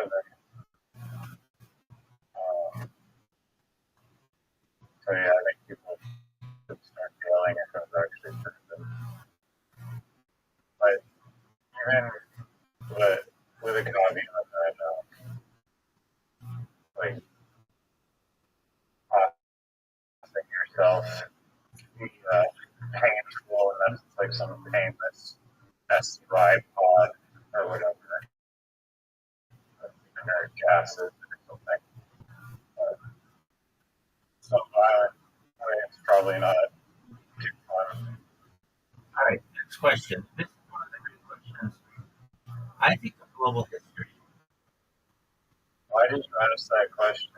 whatever. So yeah, I think people should start failing if it was actually proven. But even with a caveat that like processing yourself the pain tool, and that's like some painless SUI pod or whatever, inert gases or something. So violent. I mean, it's probably not too fun. All right, next question. This is one of the great questions. I think of global history. Why did you ask that question?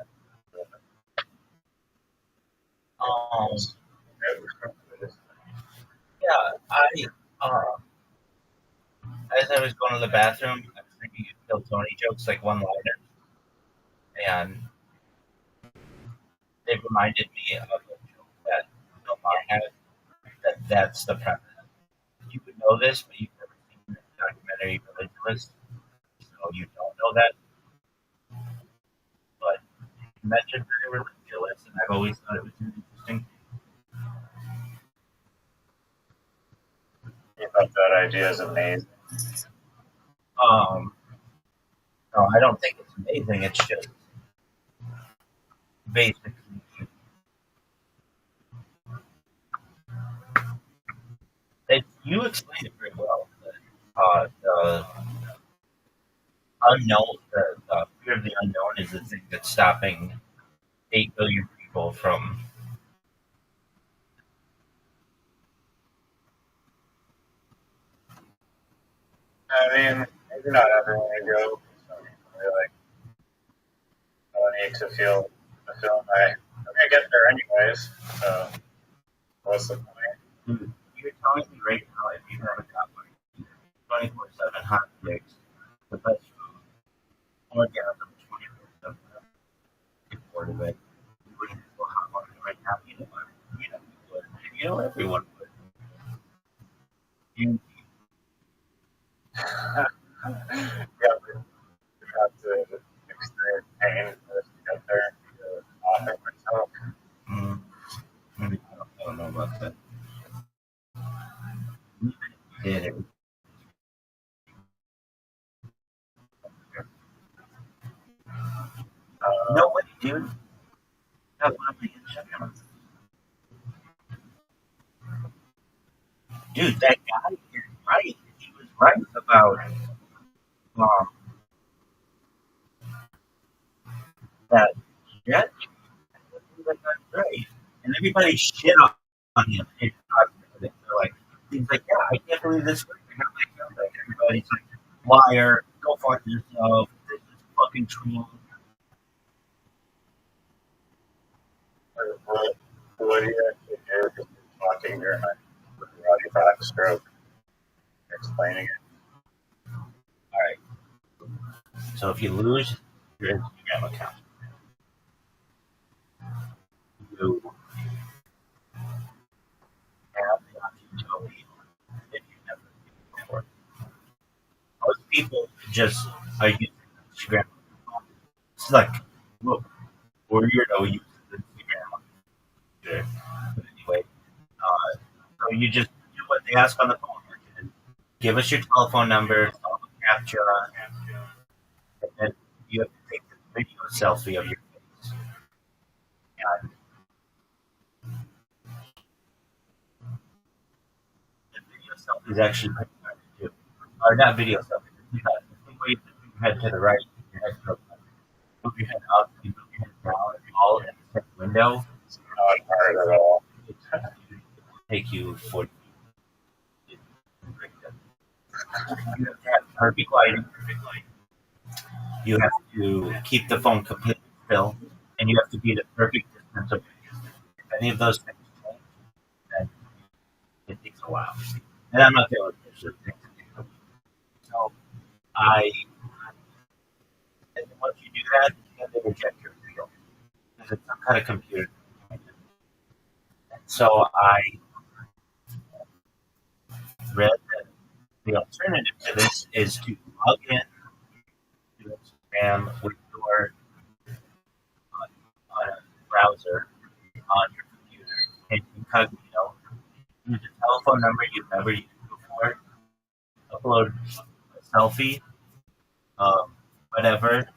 Um, yeah, as I was going to the bathroom, I was thinking of Kill Tony jokes, like one-liners, and it reminded me of a joke that Bill Maher had. That's the premise. You would know this, but you've never seen the documentary Religulous, so you don't know that. But you mentioned very Religulous, and I've always thought it was interesting. You thought that idea is amazing. No, I don't think it's amazing. It's just basically you explained it very well. The unknown, the fear of the unknown is the thing that's stopping 8 billion people from. I mean, maybe not everyone would go. Some people are like, I don't need to feel the film. I'm gonna get there anyways. So what's the point? Dude, you're telling me right now if you have a job like 24/7 hot gigs, the best food, orgasm 24/7, get bored of it. You wouldn't go hot water right now. You know what? You know you would. You know everyone would. You Yeah, we have to experience pain for us to get there. To offer myself. I don't know about that. Did it? No way, dude. That one of the Instagram. Dude, that guy is right. He was right about um, that jet. That guy's right, and everybody shit on him. They're like, he's like, yeah, I can't believe this. Everybody's like, liar. Go fuck yourself. This is fucking true. What do you actually do? Just talking during my body thought stroke, explaining it. All right. So if you lose your Instagram account, you have the option to delete if you never did before. Most people just are using Instagram. It's like, look, weirdo uses Instagram. Sure. But anyway, so you just do what they ask on the phone. Give us your telephone number, capture, and then you have to take this video selfie of your face. And the video selfie is actually pretty hard to do. Or not video selfie. The thing where you put your head to the right, your head to the left. Move your head up, you move your head down, all in the same window. It's not hard at all. It take you 40 feet. You have to have perfect lighting. You have to keep the phone completely still, and you have to be the perfect distance of. If any of those things change, then it takes a while. And I'm not the only person that thinks it takes a while. So and then once you do that, then they reject your video because it's some kind of computer. And so I read that the alternative to this is to log in to Instagram with your browser on your computer and incognito. Use a telephone number you've never used before. Upload a selfie, whatever,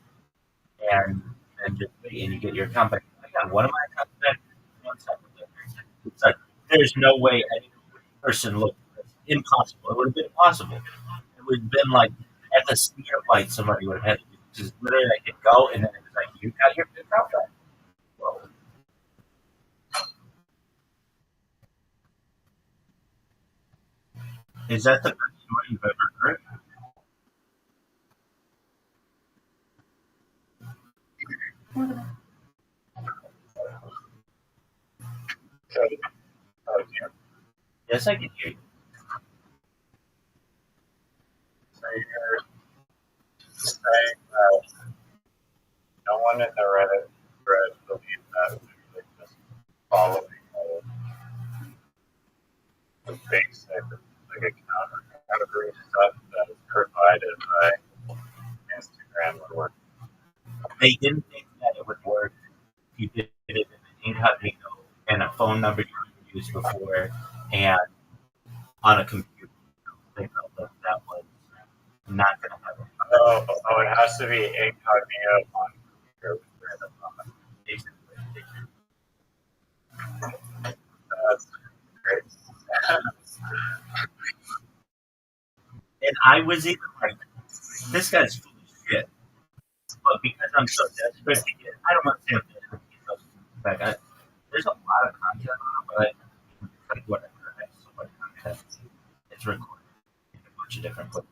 and then just wait and you get your account back. I got one of my accounts back 1 second later. It's like there's no way any person looked at this. Impossible. It would have been impossible. It would have been like at the speed of light somebody would have had to do. Just literally I hit go and then it was like you got your account back. Whoa. Is that the best story you've ever heard? So, yeah. Yes, I can hear you. So you're saying that no one in the Reddit thread believed that we just following the basic like account category stuff that is provided by Instagram would work. They didn't think that it would work if you did it in an incognito and a phone number you never used before and on a computer. They felt that that was not going to happen. Oh, it has to be incognito on computer with random on. That's great. And I was even like, this guy's full of shit. But because I'm so desperate to get, I don't want to say I'm desperate to get those back. There's a lot of content on it, but it's like whatever. I have so much content. It's recorded in a bunch of different places.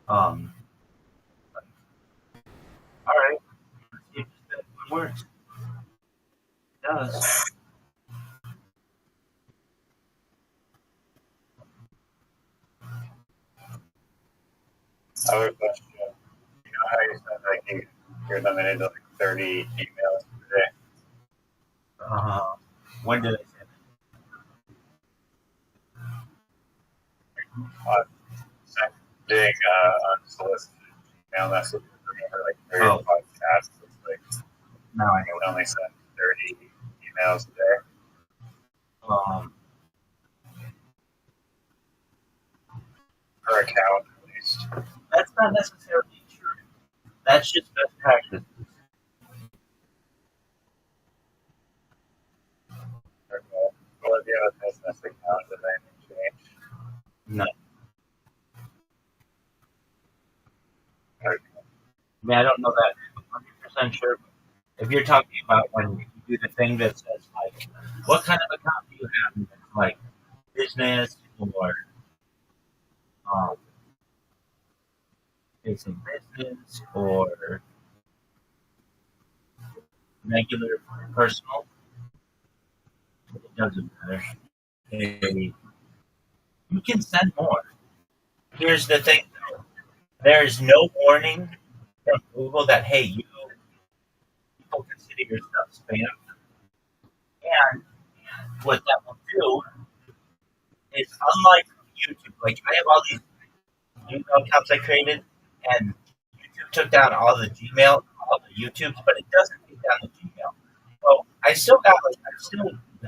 Um, all right. Let's see if this one works. It does. I have a question. You know how you said like you're limited to like 30 emails per day? When did I say On sending unsolicited email messages for like 30 Oh. podcasts, it's like that? Now I you would only send 30 emails a day. know. Per account at least. That's not necessarily true. That's just best practice. Well, if you have a business account, does anything change? No. Okay. I mean, I don't know that I'm 100% sure. But if you're talking about when you do the thing that says, like, what kind of account do you have? And it's like business or um, facing business or regular personal, it doesn't matter. Hey, you can send more. Here's the thing, though. There is no warning from Google that, hey, you people consider your stuff spam. And what that will do is, unlike YouTube, like I have all these email accounts I created, and YouTube took down all the Gmail, all the YouTubes, but it doesn't take down the Gmail. So I still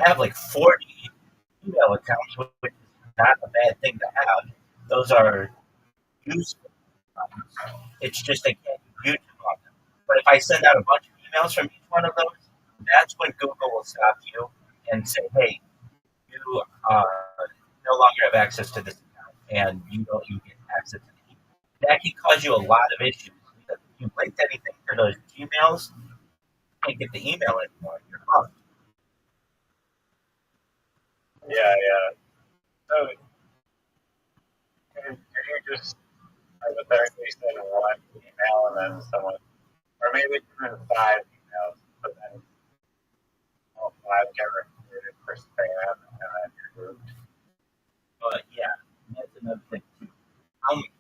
have like 40 email accounts, which is not a bad thing to have. Those are useful. It's just I can't use YouTube on them. But if I send out a bunch of emails from each one of those, that's when Google will stop you and say, hey, you no longer have access to this account, and you get access to the email. That can cause you a lot of issues. Because if you linked anything to those Gmails, you can't get the email anymore. You're fucked. Yeah, yeah. So, can you just hypothetically send one email and then someone, or maybe even 5 emails, but then all 5 get reported for spam and then you're moved? But yeah, that's another thing too.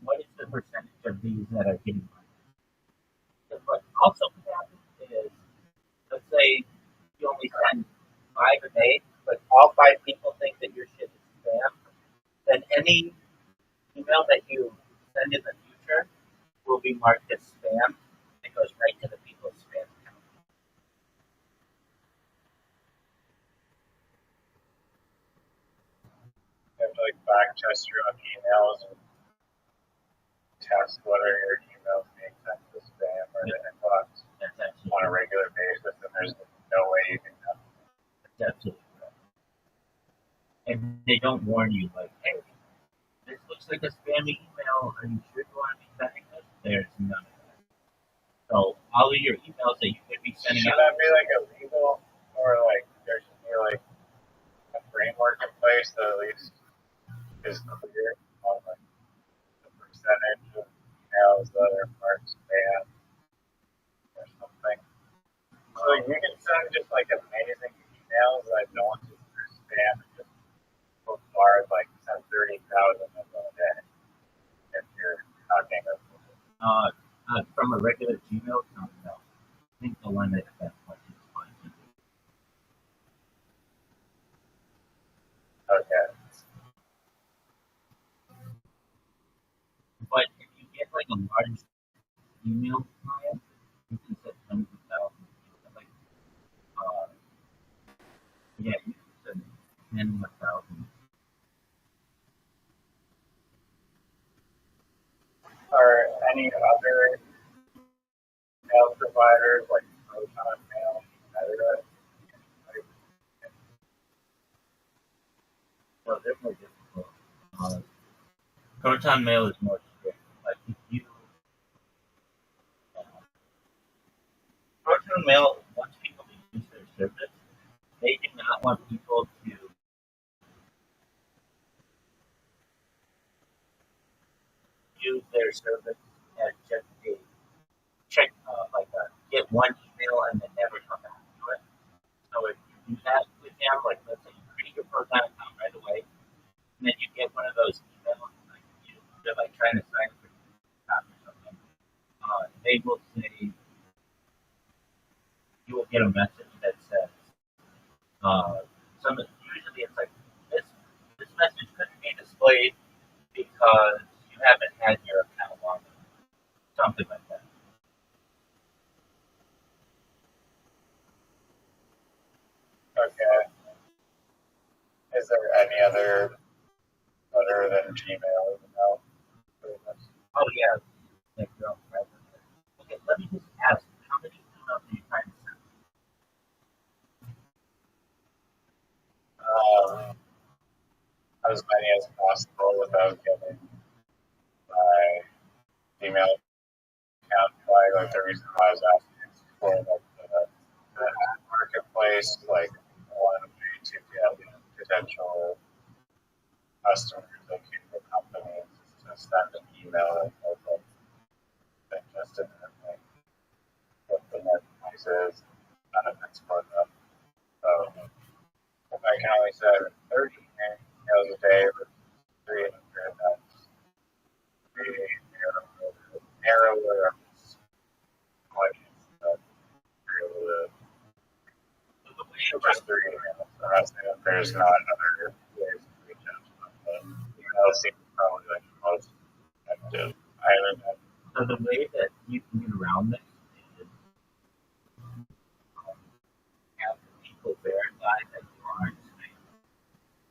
What is the percentage of these that are getting money? What also can happen is, let's say you only send 5 a day, but all 5 people think that your shit is spam. Then any email that you send in the future will be marked as spam and goes right to the people's spam account. You have to like back test your own emails and test whether your emails being sent to spam or the inbox on a regular basis, and there's no way you can know. That's absolutely right. And they don't warn you like, hey, this looks like a spammy email. Are you sure you want to be sending this? There's none of that. So all of your emails that you could be sending Should out. that be like illegal, or like there should be like a framework in place that at least is clear on like the percentage of emails that are marked spam or something? So like, you can send just like amazing emails that don't just through spam and just bombard like send 30,000 of them a day if you're talking about From a regular Gmail account, no. I think the limit at that point is 500. okay. But if you get like a large email client, you can set tens of thousands. Like, yeah, you can set tens of thousands. Are any other mail providers like Proton Mail, etc.? So they're more difficult. Proton Mail is more strict. Like if you Proton Mail wants people to use their service, they do not want people to use their service as just a check, get one email and then never come back to it. So if you do that with them, like let's say you create your Proton account right away, and then you get one of those emails, like they're like trying to sign up for or something. They will say you will get a message that says usually it's like this message couldn't be displayed because you haven't had your account long enough, something like that. Okay. Is there any other than Gmail email? Oh yeah, like your own presence. Okay, let me just ask, how many emails are you trying to send? As many as possible without getting my email account flagged. Like the reason why I was asking is for like the marketplace, like one way to get potential customers like the companies to send an email and like interested in like what the marketplace is, benefits for them. So if I can only send 30 emails a day with 300, that's really narrower audience that you're able to just 30 emails. I'm not saying that there's not other ways to reach out to them, but email seems probably like the most effective. I don't know. So the way that you can get around this is have people verify that you aren't spam.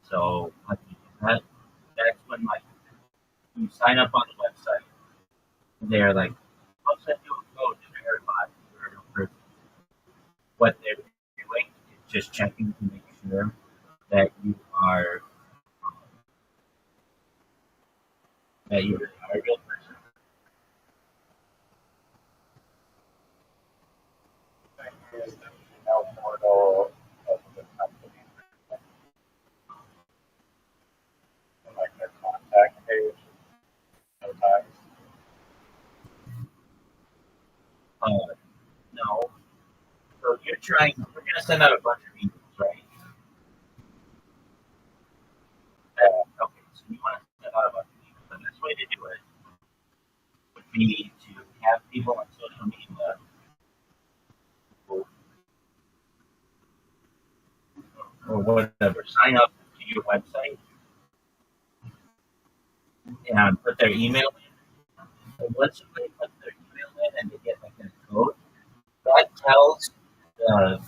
So like that's when like you sign up on the website, they're like, I'll send you a code to verify you're a real person. What they're doing is just checking to make sure that you are that you are a real person. I use the email portal of the company and like their contact page sometimes. No. So we're gonna send out a bunch of emails, right? Okay, so you want to send out a bunch of emails. The best way to do it would be to have people on social media or whatever sign up to your website and put their email in. And once somebody puts their email in and they get like a code, tells the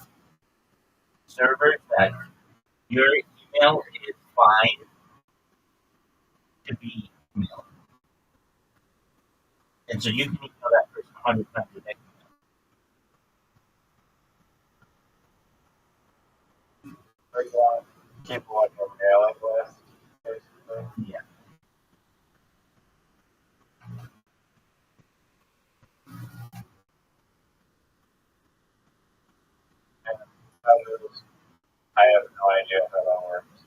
server that your email is fine to be emailed. And so you can email that person 100 times a day. Or you want to keep like a mailing list, basically. Yeah. And I have no idea how that works.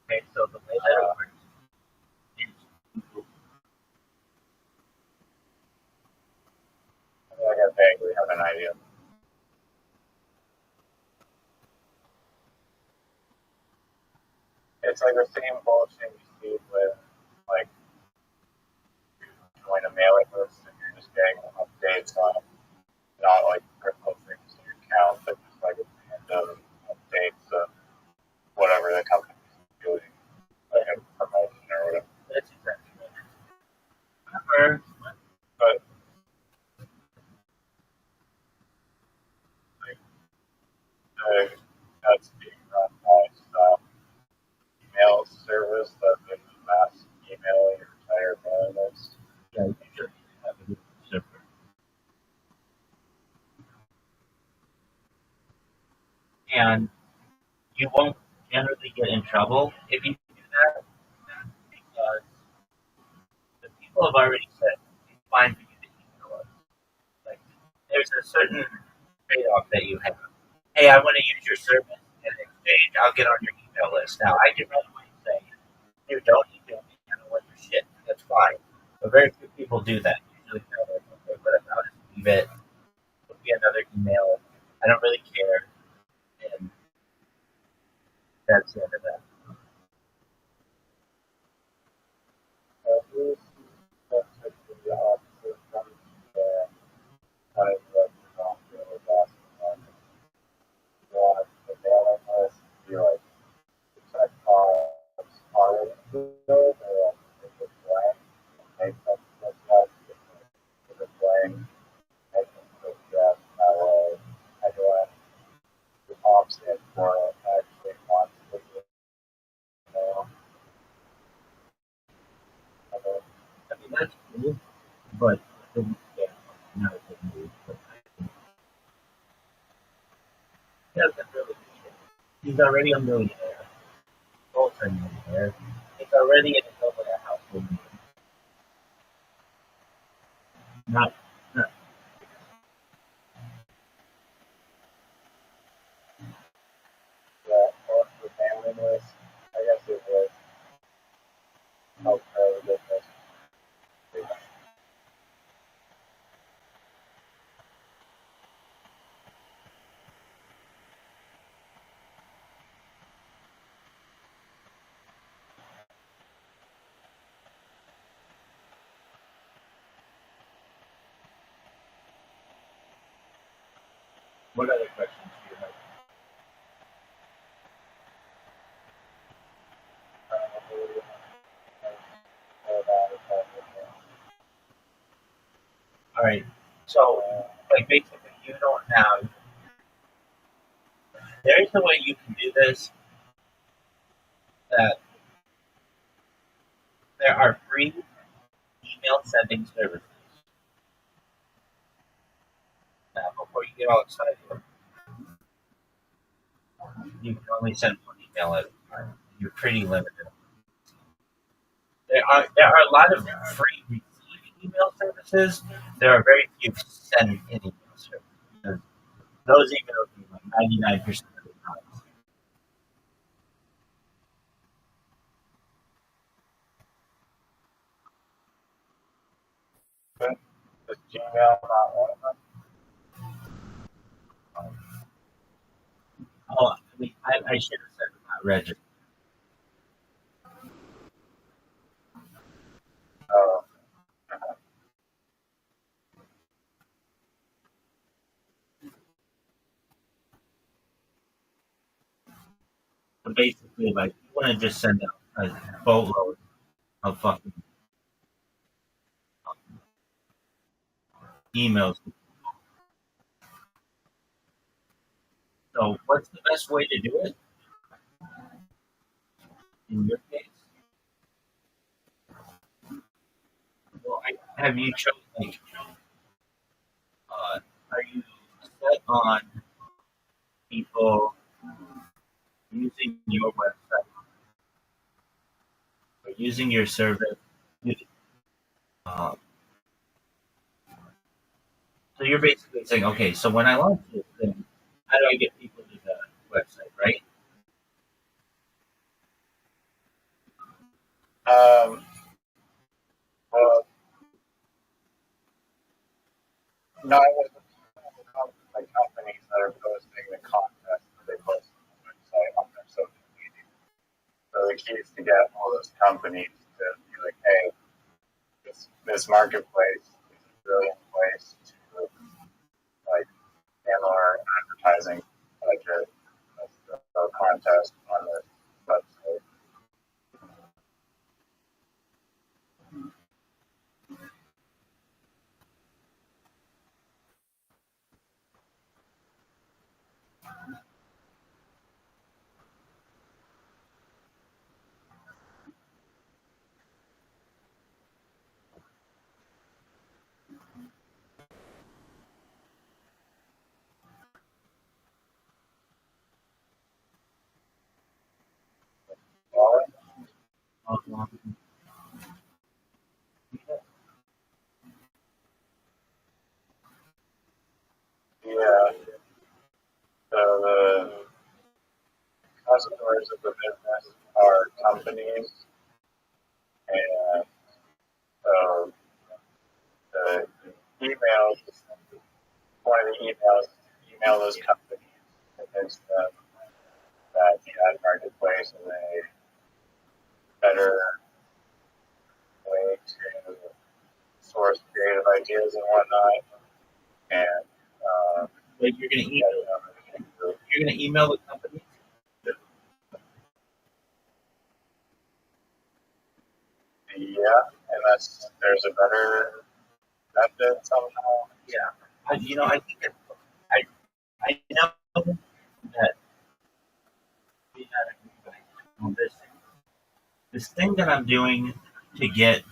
Okay, so the way that it works is I feel like I vaguely have an idea. It's like the same bullshit you see with like join a mailing list and you're just getting updates on not like critical things in your account, but just like random updates of whatever the company's doing, like a promotion or whatever. that's exactly right. But like that's being run by some email service that they mass email your entire mailing list. Yeah, you should have a good server. And you won't generally get in trouble if you do that because the people have already said it's fine for you to email us. Like, there's a certain trade-off that you have. Hey, I want to use your service, and in exchange, I'll get on your email list. Now, I can right away say, "You don't email me. I don't want your shit." That's fine. But very few people do that. Usually, they're like, "Okay, whatever. I'll just leave it. It'll be another email. I don't really care." And that's the end of that. This that's the opposite from the kind of like the last one. You want the mailing list to be like check box already filled or like if it's blank, make them click yes. If it's blank, make them click yes. That way, anyone who opts in for it actually wants to email. And then I mean, that's cool, but yeah, not a good move. But he doesn't really need it. He's already a millionaire. Multi-millionaire. It's already in his own household. Not, not yeah, or the mailing list, I guess it would help grow the business. what other questions do you have? All right. So, like, basically, you don't have. There is a way you can do this that there are free email sending services. Now, before you get all excited, you can only send one email at a time. You're pretty limited. There are a lot of free receive email services. There are very few send in email services. Those emails are like 99% of the time. Is Gmail not one of them? Oh, I mean, I should have said about register. Oh, But basically, like, you want to just send out a boatload of fucking emails. So, what's the best way to do it in your case? Well, have you chosen like are you set on people using your website or using your service? Um, so you're basically saying, okay, so when I launch this thing, how do I get people to the website, right? Um, well, no, I was like companies that are posting the content that they post on the website on their social media. So the key is to get all those companies to be like, hey, this marketplace is a brilliant place to like handle our advertising budget. Let's throw a contest on this website. Well, Um, yeah, so the customers of the business are companies, and so the emails, one of the emails, email those companies, convince them that the ad marketplace is a better way to source creative ideas and whatnot, and like get them to, you're gonna email the company. yeah, unless there's a better method somehow. Yeah, I think I I know that we had a on this thing that I'm doing to get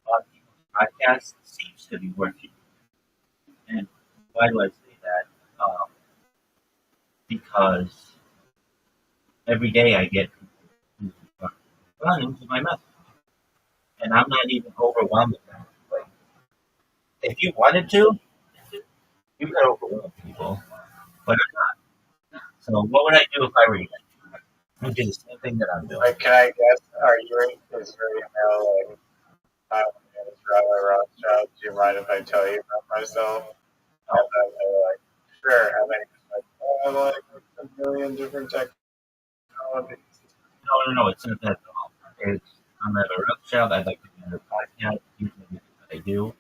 on people's podcasts seems to be working. And why do I say that? Because every day I get people who run into my message, and I'm not even overwhelmed with them. Like, if you wanted to, you could overwhelm people, but I'm not. So what would I do if I were you? I'd do the same thing that I'm doing. Like, can I guess? Is your email like, hi, my name is Rabbi Rothschild. Do you mind if I tell you about myself? And then they're like, sure. And then he's like, oh, I like a million different technologies. No, it's not that at all. It's I'm at a Rothschild. I'd like to be on your podcast. Here's what I do.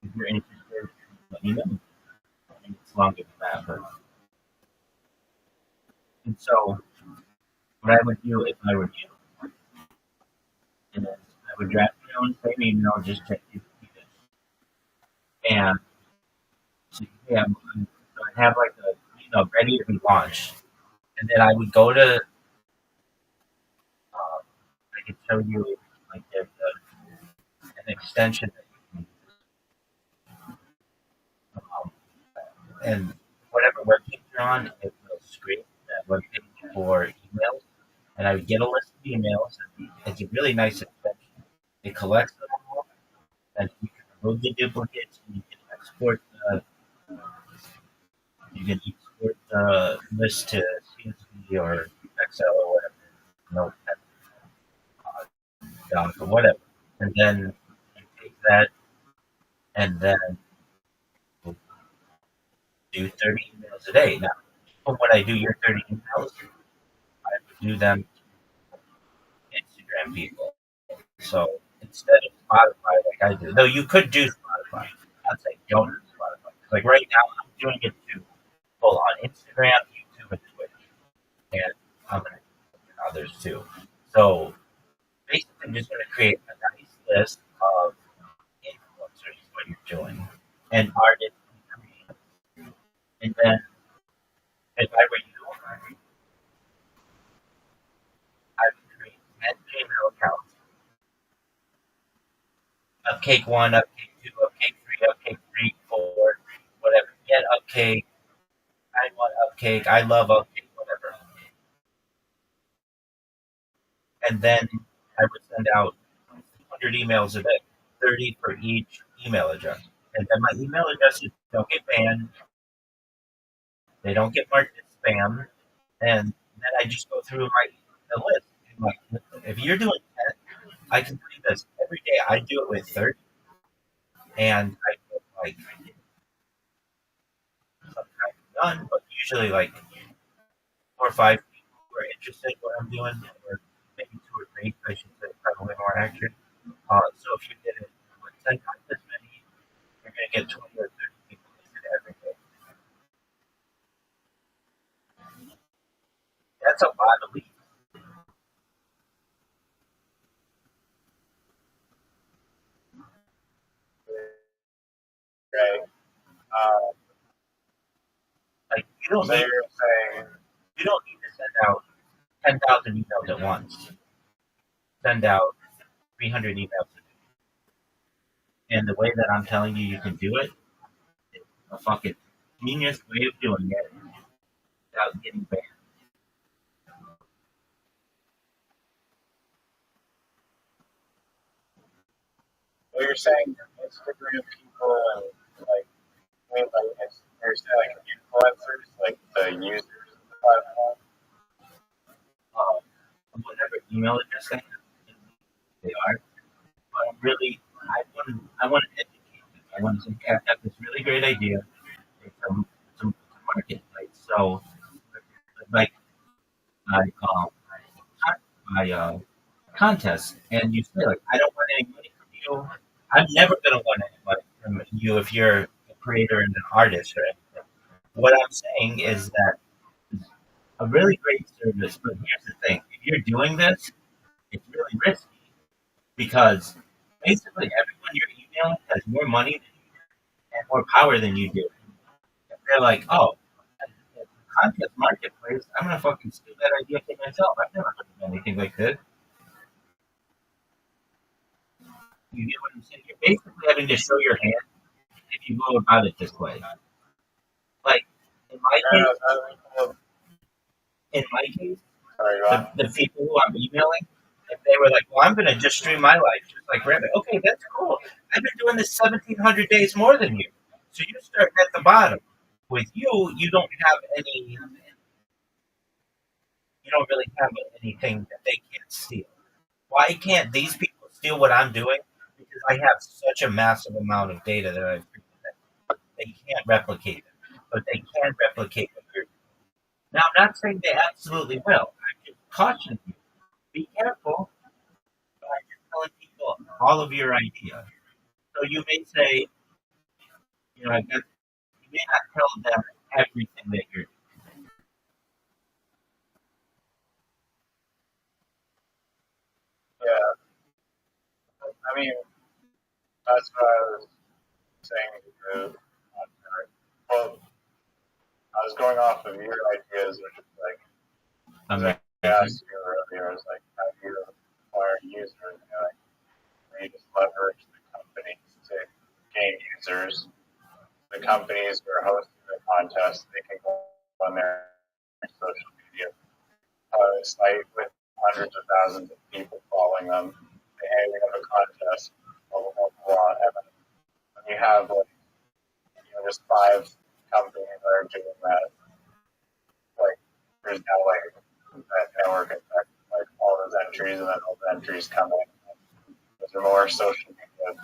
If you're interested, let me know. I mean, it's longer than that, but and so what I would do if I were you is I would draft your own same email, just check you and say, hey, so I have like a ready to be launched, and then I would go to I could show you like there's an extension that you can use, and whatever webpage you're on, it will scrape that webpage for emails, and I would get a list of emails. It's a really nice extension. It collects them all, and you can remove the duplicates. And you can export the list to CSV or Excel or whatever, Notepad, doc or whatever, and then you take that and then do 30 emails a day. Now, when I do your 30 emails, I would do them to Instagram people. So instead of Spotify, like I do, though you could do Spotify. I'd say don't do Spotify. Like right now, I'm doing it to pull on Instagram, YouTube, and Twitch, and I'm going to do others too. So basically, I'm just going to create a nice list of influencers, what you're doing, and artists, and creators. And then if I were you, Upcake 1, Upcake 2, Upcake 3, Upcake 3, 4, whatever. Get Upcake. I want Upcake. I love Upcake, whatever. And then I would send out 200 emails a day, 30 for each email address. And then my email addresses don't get banned. They don't get marked as spam. And then I just go through the list. And like, if you're doing 10, I can do this every day. I do it with 30. And I get like sometimes done, but usually like 4 or 5 people who are interested in what I'm doing, or maybe 2 or 3, I should say, probably more accurate. So if you did it with 10 times as many, you're going to get 20 or 30 people listed every day. That's a lot of leads. Right. Like you don't So need you're saying, to send out 10,000 emails at once. Send out 300 emails a day. And the way that I'm telling you can do it is a fucking genius way of doing it without getting banned. well, you're saying Instagram people and like, I mean, like, you're saying like influencers, like the users of the platform. Whatever email address they are. But I'm really, I want to educate them. I want to say, I have this really great idea. It's a marketplace. So, like, I contest, and you say, like, I don't want any money from you. I'm never going to want any money from you if you're a creator and an artist or anything. What I'm saying is that it's a really great service, but here's the thing: if you're doing this, it's really risky because basically everyone you're emailing has more money and more power than you do. If they're like, oh, contest marketplace, I'm gonna fucking steal that idea for myself. I've never heard of anything like this. You get what I'm saying? You're basically having to show your hand if you go about it this way. Like in my I don't case, know, that, in my case, sorry, Rob. the people who I'm emailing, if they were like, well, I'm gonna just stream my life just like Rabbi. Okay, that's cool. I've been doing this 1,700 days more than you, so you start at the bottom. With you, you don't have any. You don't really have anything that they can't steal. Why can't these people steal what I'm doing? Because I have such a massive amount of data that I've created that they can't replicate it, but they can replicate what you're doing. Now, I'm not saying they absolutely will. I'm just cautioning you. Be careful. But I'm just telling people all of your ideas. So you may say, I guess you may not tell them everything that you're doing. Yeah, I mean, that's what I was saying to you. Well, I was going off of your ideas, which is like, I'm like not. I asked you earlier, I was like, how do you acquire users? And you're like, you just leverage the companies to gain users. The companies who are hosting the contest, they can go on their social media site with hundreds of thousands of people following them. Say, hey, we have a contest, blah, blah, blah, blah. And then when you have like, just 5 companies that are doing that, like, there's now like that network effect, like all those entries, and then all the entries come in. There's more social media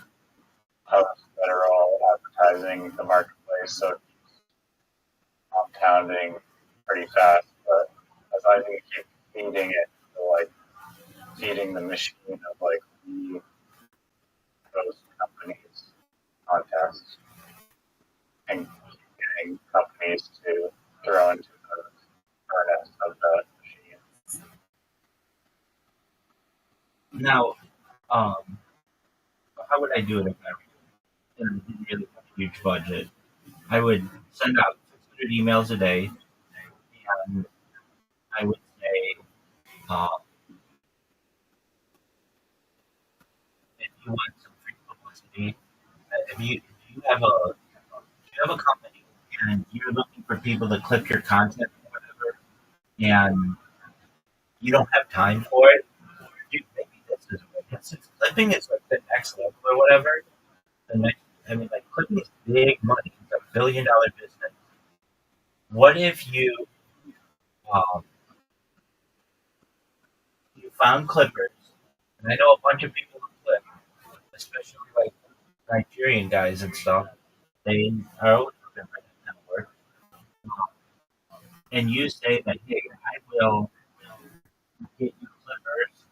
posts that are all advertising the marketplace, so it keeps compounding pretty fast. But as I think keep feeding it, like feeding the machine of like those companies contests and getting companies to throw into the furnace of the machine. Now, how would I do it if I didn't really have a huge budget? I would send out 600 emails a day, and I would say, if you want some free publicity if you have a company and you're looking for people to clip your content or whatever, and you don't have time for it, maybe this is since clipping is like the next level or whatever. The next, I mean, like clipping is big money. It's $1 billion business. What if um, you found clippers? And I know a bunch of people who clip, especially like Nigerian guys and stuff. They are always looking for that kind of work. And you say that, hey, I will get you clippers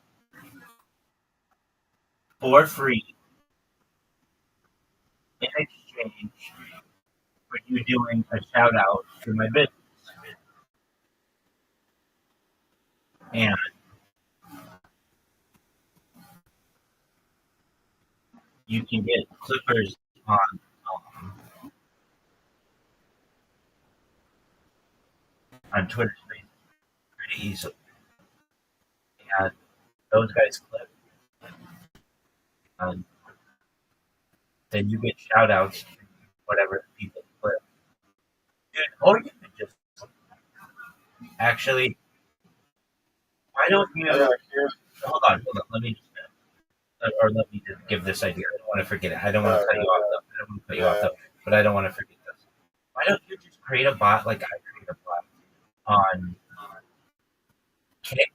for free in exchange for you doing a shout out to my business. And you can get clippers um, on Twitter Spaces pretty easily. And those guys clip, and then you get shout outs to whatever people clip. Dude, or you can just actually, why don't you hold on, let me just or let me just give this idea. I don't want to forget it. I don't want to cut you off though. I don't want to cut you off though, but I don't want to forget this. Why don't you just create a bot like I create a bot on Kick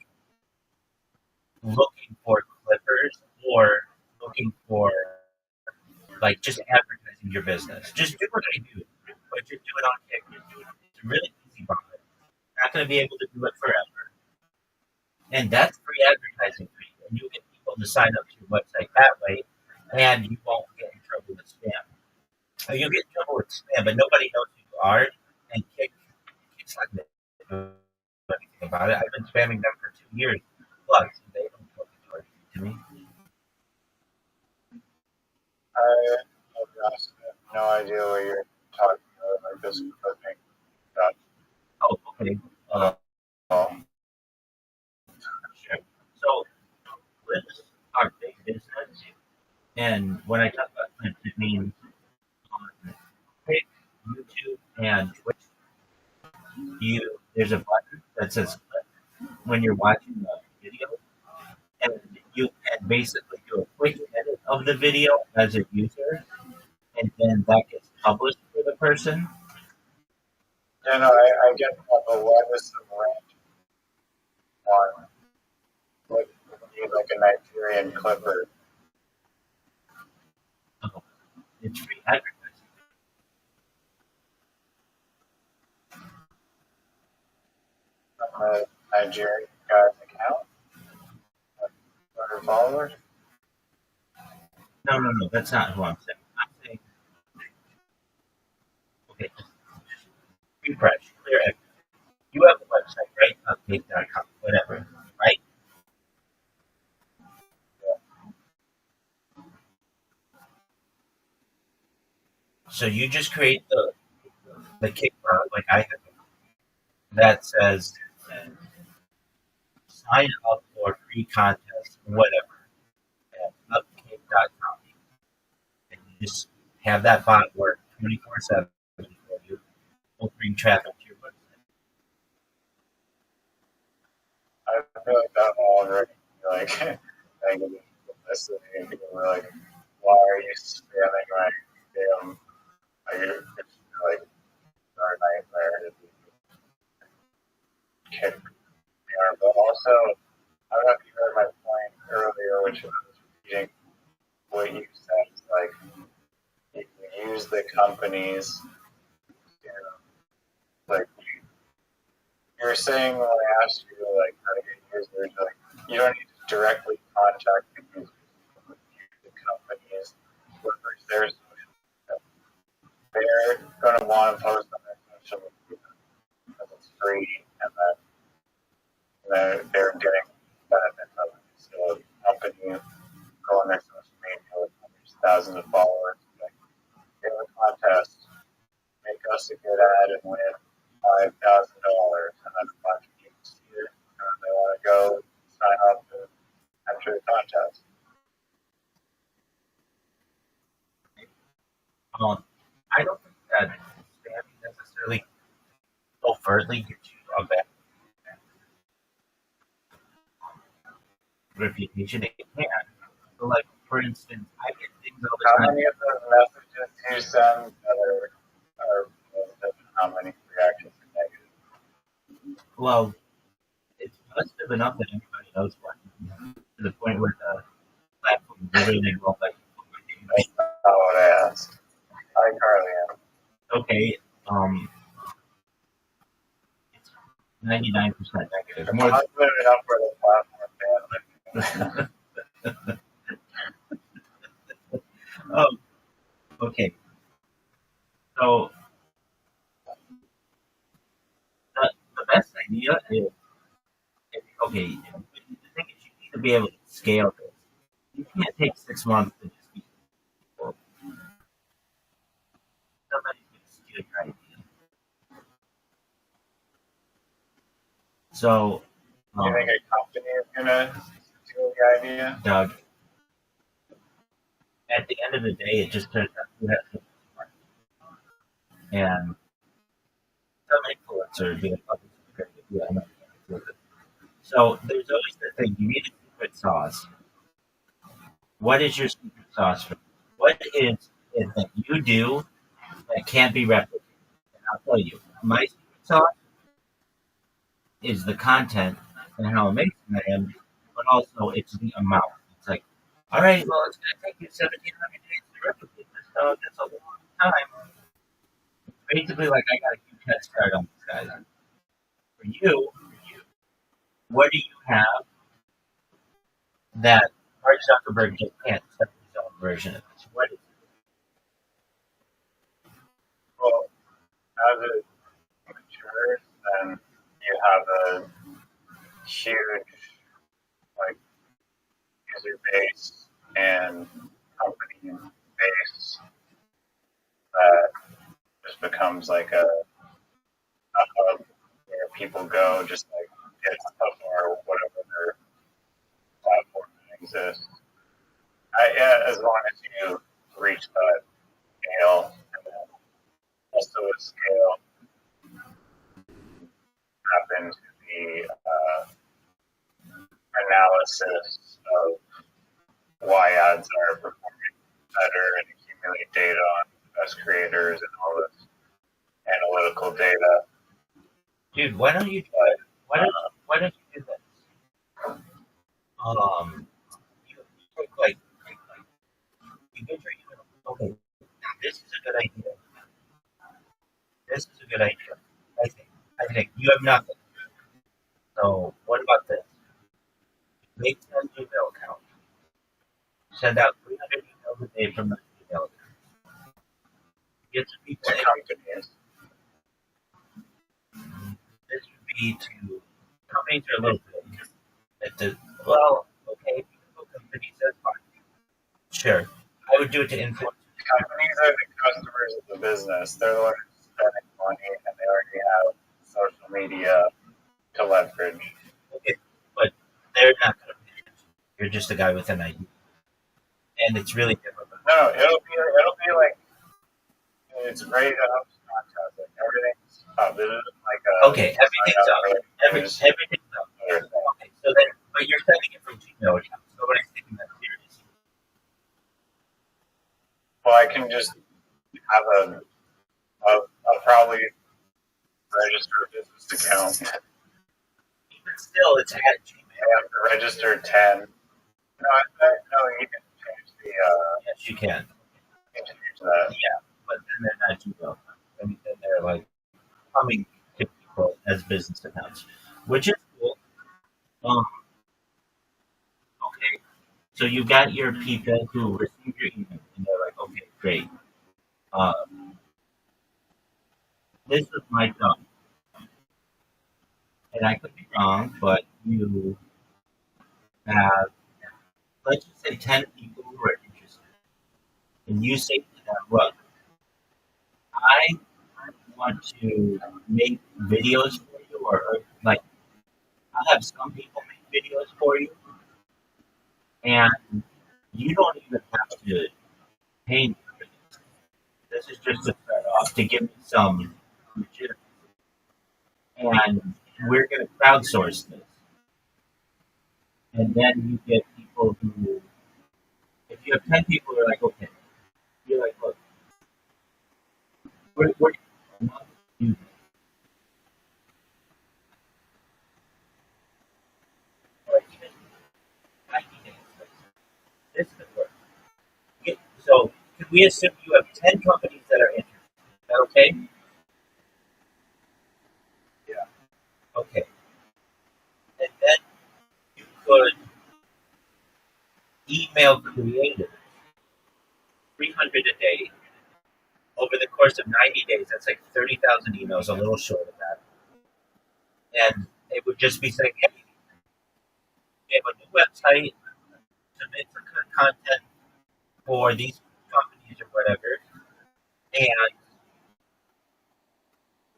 looking for clippers or looking for like just advertising your business. Just do what I do, but just do it on Kick. It's a really easy bot. Not going to be able to do it forever, and that's free advertising for you. And you get people to sign up to your website that way, and you won't get in trouble with spam. You'll get in trouble with spam, but nobody knows who you are, and Kick's not going to do anything about it. I've been spamming them for 2 years plus, and they don't fucking do anything to me. have no idea what you're talking about, like this clipping stuff. Oh, okay. Oh, Sure. So, with our big business, and when I talk about clips, it means on Kick, YouTube, and Twitch, there's a button that says clip when you're watching the video, and you can basically do a quick edit of the video as a user, and then that gets published for the person. yeah, no, I get that, but what is the rant on what would be like a Nigerian clipper? So it's free advertising. From a Nigerian guy's account, like 200 followers. No, that's not who I'm saying. I'm saying, okay, just refresh, clear everything. You have a website, right? Update.com, whatever, right? So you just create the kickback like I have that says sign up for free contest, whatever, at upcake.com. And you just have that bot work 24/7 for you. Will bring traffic to your website. I feel like that already like negative publicity, and people were like, "Why are you spamming my damn?" It's like our nightmare to be kicked. But also, I don't know if you heard my point earlier, which was repeating what you said. Is like you use the companies, you know, like you were saying when I asked you like how to get users, like you don't need to directly contact the users, but use the companies, leverage their social media. They're going to want to post on their social media because it's free, and then they're getting benefits of it. So the company go on their social media with hundreds of thousands of followers, like, give a contest, make us a good ad and win $5,000, and then a bunch of people see it, and they want to go sign up and enter the contest. I don't think that spamming necessarily overtly gets you a bad reputation. It can. So, like, for instance, I get things all the How time. many of those messages do you send that are positive, and how many reactions are negative? Well, it's positive enough that everybody knows what. To the point where the platform literally will like, That's not what I asked. Hi, Carly. okay, um, it's 99% negative. If More. positive enough for the platform ban, um, okay, so the best idea is okay. The thing is, you need to be able to scale this. You can't take 6 months to just be people. Somebody's going to steal your idea. So, do you think a company is gonna steal the idea? Doug, at the end of the day, it just turns out who has the most money. And some influencer being public secretary, yeah, I know. So there's always the thing. You need a secret sauce. What is your secret sauce? What is it that you do that can't be replicated? And I'll tell you, my secret sauce is the content and how amazing I am, but also it's the amount. It's like, all right, well, it's going to take you 1,700 days to replicate this stuff. That's a long time. Basically, like I got a huge head start on this guys. For you, what do you have that Mark Zuckerberg just can't set his own version of this? What is it? Well, as it matures, then you have a huge like user base and company base that just becomes like a hub where people go just like get stuff or whatever their platform exists. Yeah, as long as you reach that scale, and then also a scale happens to be analysis of why ads are performing better and accumulate data on best creators and all this analytical data. Dude, why don't you why don't you do this? You take like you get your email. Okay, this is a good idea. This is a good idea. I think. I think you have nothing. So what about this? Make an email account. Send out 300 emails a day from that email account. Get some people To in. companies. This would be to companies are a little big. Well, okay, companies that's fine. Sure. I would do it to influence. Companies are the customers of the business. They're the ones spending money, and they already have social media to leverage. Okay, but they're not going to pay attention. You're just a guy with an idea, and it's really difficult. No, it'll be like it's ready to host content. Like everything's up. This is like a Okay, everything's up. Everything's up. Okay, so then, but you're sending it from Gmail account. So nobody's taking that serious. Well, I can just have a probably register a business account. Even still, it's at Gmail. I have to register 10. No, you can change the. Yes, you can. You can change that. Yeah, but then they're not Gmail. I mean, then they're like coming to people as business accounts, which is cool. Okay, so you got your people who receive your email, and they're like, okay, great. Uh, this is my thought, and I could be wrong, but you have, let's just say, 10 people who are interested, and you say to them, look, I want to make videos for you, or like, I'll have some people make videos for you, and you don't even have to pay me for this. this is just to start off to give me some legitimacy. And we're going to crowdsource this. And then you get people who, if you have 10 people who are like, okay, you're like, look, we're not do this. Like, even 90 days. This could work. So, can we assume you have 10 companies that are interested? Is that okay? Yeah. Okay. And then you could email creators 300 a day over the course of 90 days. That's like 30,000 emails, a little short of that. And it would just be saying, hey, we have a new website, submit some content for these companies or whatever.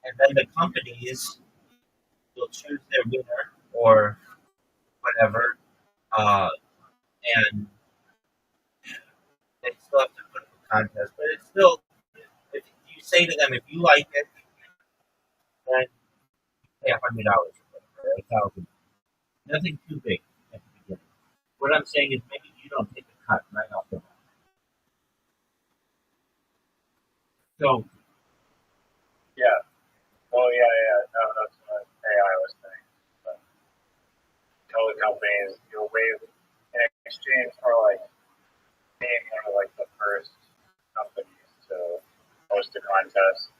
And then the companies will choose their winner or whatever. And they still have to put up a contest, but it's still, if you say to them, if you like it, then pay $100 or $1,000. Nothing too big at the beginning. What I'm saying is maybe you don't take a cut right off the bat. So Yeah. Well, yeah. No, that's what AI was saying. But tell the companies you'll waive in exchange for like being one of like the first companies to host a contest.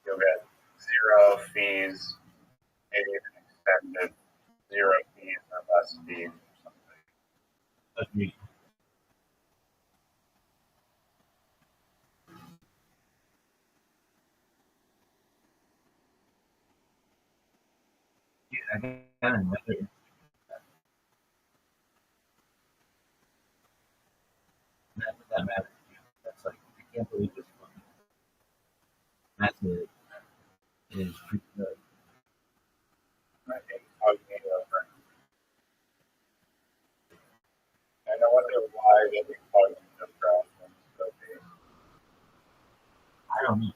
You'll get zero fees, maybe even expected zero fees or less fees or something. agree. Dude, I got another. Not that matters. That's like I can't believe this one. Method is pretty good. I think incognito. And I wonder why they incognito problems so big. I don't know.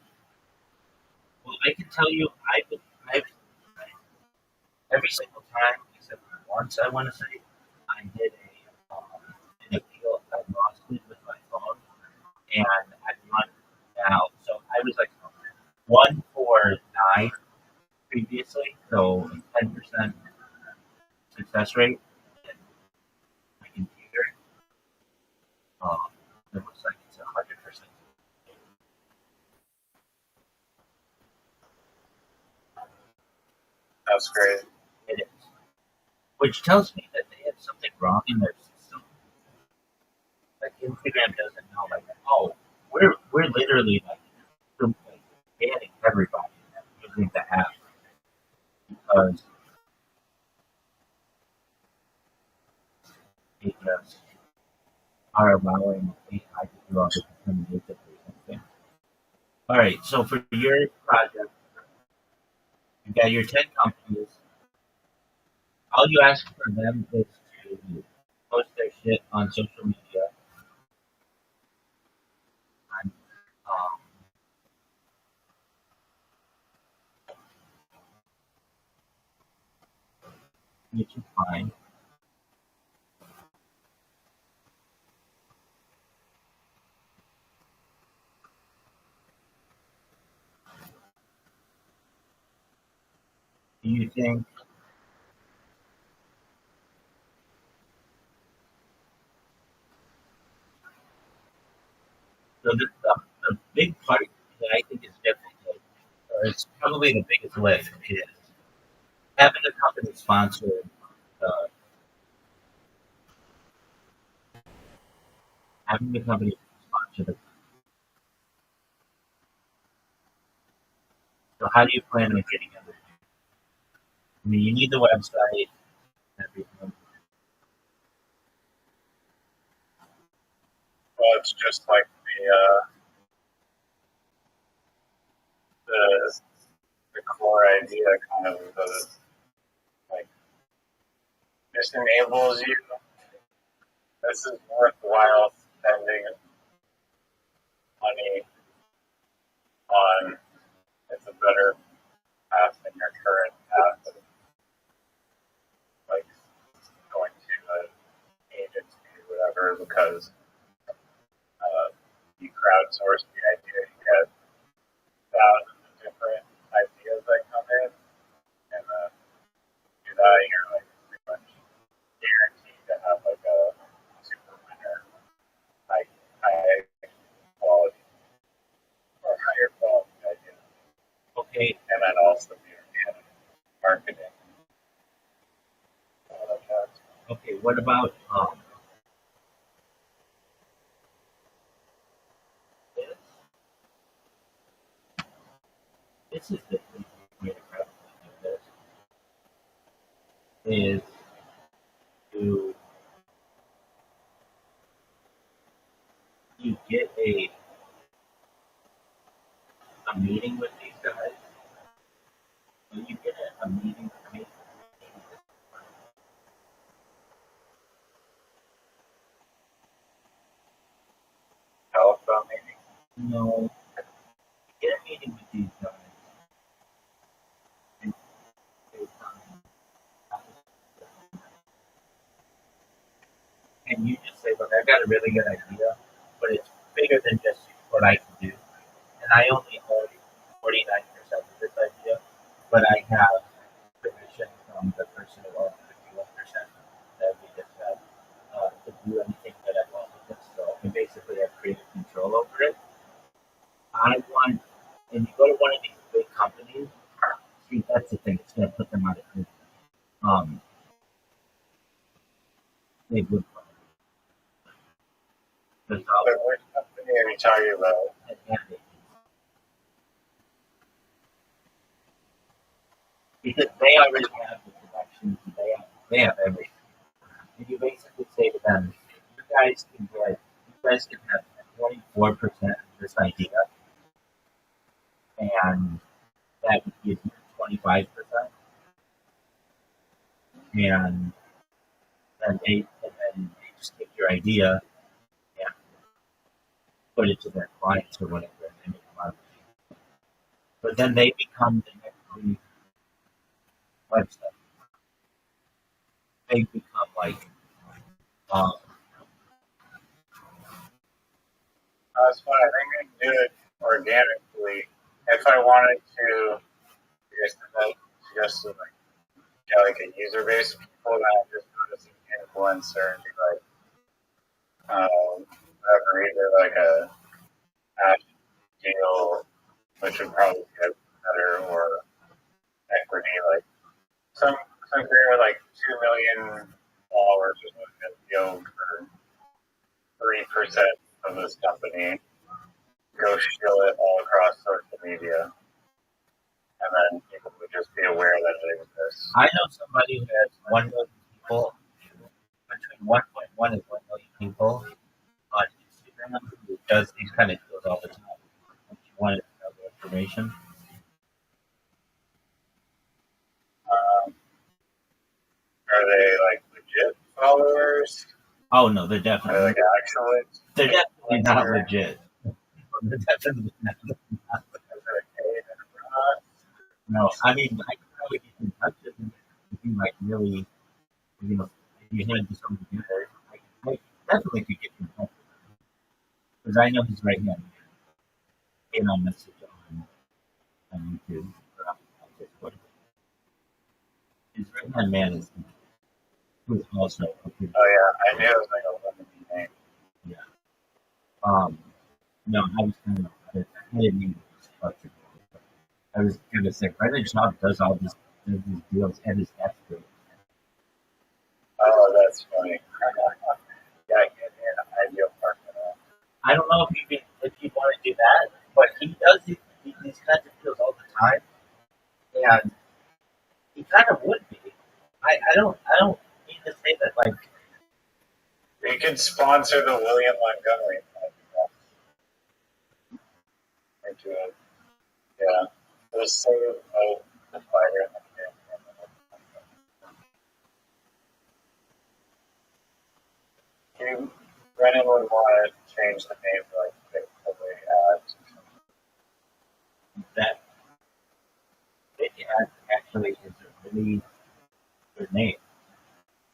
Well, I can tell you, I've every single time, except for once, I want to say, I did an appeal. I lost it with my phone, and I won now. So I was like 1 for 9 previously, so 10% success rate. And my computer, it looks like it's 100%. That's great. It is, which tells me that they have something wrong in their system. Like Instagram doesn't know, like, oh, we're literally like banning everybody using the app because they just are allowing AI to do all the determination or something. All right, so for your project, you got your 10 companies. All you ask for them is to post their shit on social media, on, which is fine. Do you think so? The big part that I think is difficult, or it's probably the biggest lift, is having the company sponsor, uh, having the company sponsor the. So how do you plan on getting everything? I mean, you need the website, everything. Well, it's just like the the core idea kind of the like this enables you. This is worthwhile spending money what about this? This is the way to prep this is to you get a meeting with these guys. When you get a meeting, Telephone meeting. no, get a meeting with these guys and say, and you just say, look, I've got a really good idea, but it's bigger than just what I can do. And I only own 49% of this idea, but I have permission from the person who owns 51% that we just said to do anything that I want with this. So I basically have creative control over it. I want, and you go to one of these big companies, see, that's the thing, it's going to put them out of business. They would. But which company are you talking about? Because they already have the connections, they have everything. And you basically say to them, you guys can have 24% of this idea, and that would give you 25%, and then they just take your idea and put it to their clients or whatever, and they make a lot of money. But then they become the next big website. They become like, That's fine. I think I can do it organically. If I wanted to, I guess that suggested like a user base of people, then I just go to some influencer and be like, whatever, either like a app deal, which would probably get better, or equity, like some career with like 2 million followers or something that deal for 3% of this company, go shill it all across social media, and then people would just be aware that it exists. I know somebody who has 1 million people, between 1.1 and 1 million people on Instagram who does these kind of deals all the time. If you wanted to know the information. Are they like legit followers? Oh no, they're Are they definitely like actually? they're definitely not legit. They're definitely not. Is it paid and No, I mean I could probably get in touch with him if you like really, if you had to do something together. I definitely could get in touch with him because I know he's right hand man. And I'll message on YouTube or on Facebook. His right hand man is who's also a pretty. Oh yeah, I knew it was like a limited name. Yeah. No, I was kind of I didn't mean to touch it. I was gonna say Brendan Schaub does these deals and his expert. Oh, that's funny. Yeah, I get an ideal partner. I don't know if you want to do that, but he does these kinds of deals all the time, and he kind of would be. I don't mean to say that like We could sponsor the William Montgomery podcast. Into it. Yeah. Just save the fire in the camp. Brennan would want to change the name to like Bitcoin ads. that it actually is a really good name.